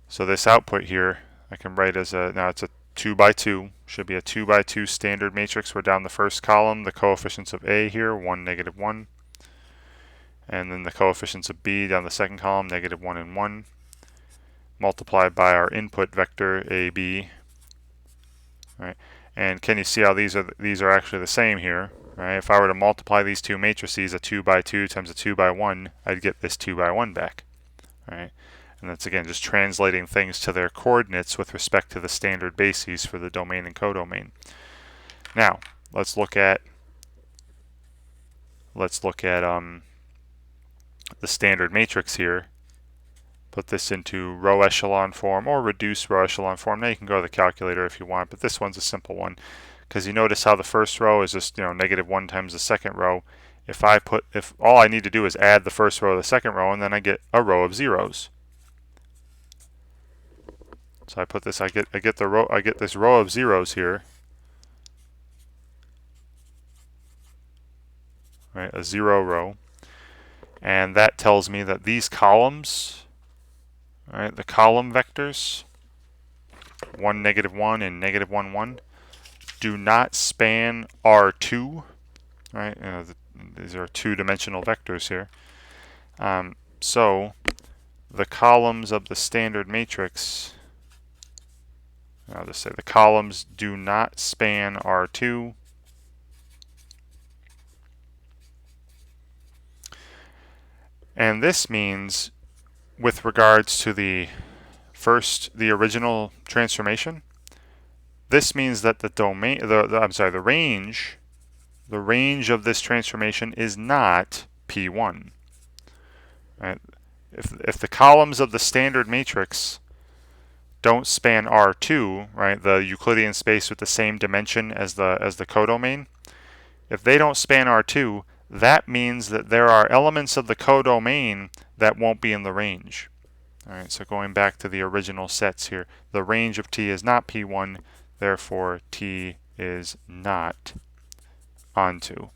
So this output here, I can write as now it's a 2 by 2. Should be a 2 by 2 standard matrix. We're down the first column, the coefficients of A here, 1, -1. And then the coefficients of B down the second column, -1 and 1. Multiplied by our input vector, AB. Right? And can you see how these are actually the same here? Right? If I were to multiply these two matrices, a 2 by 2 times a 2 by 1, I'd get this 2 by 1 back. Right? And that's again just translating things to their coordinates with respect to the standard bases for the domain and codomain. Now let's look at the standard matrix here. put this into row echelon form or reduced row echelon form. Now you can go to the calculator if you want, but this one's a simple one because you notice how the first row is just -1 times the second row. If all I need to do is add the first row to the second row, and then I get a row of zeros. So I put this, I get this row of zeros here, right? A zero row, and that tells me that these columns, right, the column vectors, 1, -1, and -1, 1, do not span R2, right? These are two-dimensional vectors here. So the columns of the standard matrix, I'll just say the columns do not span R2. And this means, with regards to the original transformation, this means that the range of this transformation is not P1. Right? If the columns of the standard matrix don't span R2, right, the Euclidean space with the same dimension as the codomain, if they don't span R2, that means that there are elements of the codomain that won't be in the range. All right, so going back to the original sets here, the range of T is not P1, therefore T is not onto.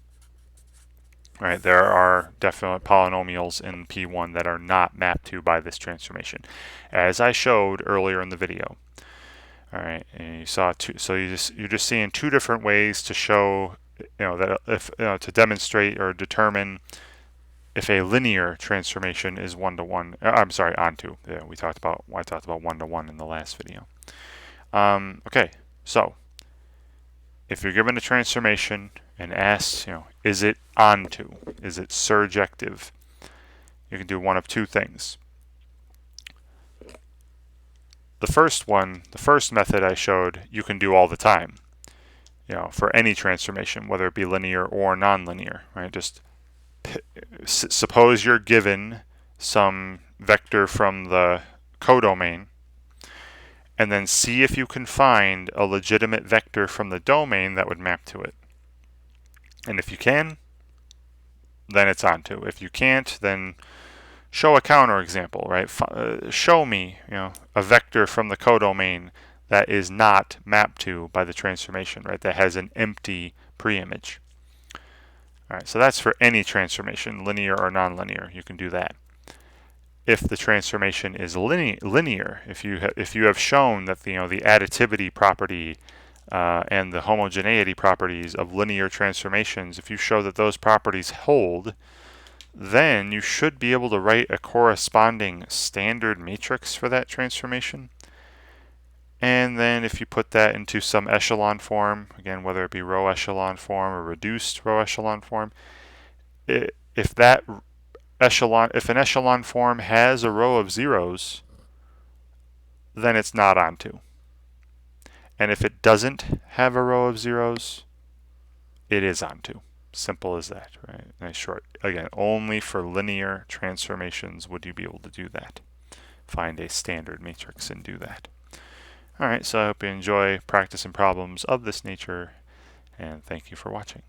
All right, there are definite polynomials in P1 that are not mapped to by this transformation, as I showed earlier in the video. All right, and you saw two, so you're just seeing two different ways to show, that if to demonstrate or determine if a linear transformation is one-to-one. I'm sorry, onto. Yeah, I talked about one-to-one in the last video. Okay, so if you're given a transformation and asked, is it onto? Is it surjective? You can do one of two things. The first method I showed, you can do all the time. For any transformation, whether it be linear or nonlinear, right? Just suppose you're given some vector from the codomain, and then see if you can find a legitimate vector from the domain that would map to it. And if you can, then it's onto. If you can't, then show a counterexample, right? Show me, a vector from the codomain that is not mapped to by the transformation, right? That has an empty preimage. All right, so that's for any transformation, linear or nonlinear. You can do that. If the transformation is linear, if you have shown that the additivity property and the homogeneity properties of linear transformations, if you show that those properties hold, then you should be able to write a corresponding standard matrix for that transformation. And then if you put that into some echelon form, again, whether it be row echelon form or reduced row echelon form, if an echelon form has a row of zeros, then it's not onto. And if it doesn't have a row of zeros, it is onto. Simple as that, right? Nice short. Again, only for linear transformations would you be able to do that. Find a standard matrix and do that. All right, so I hope you enjoy practicing problems of this nature, and thank you for watching.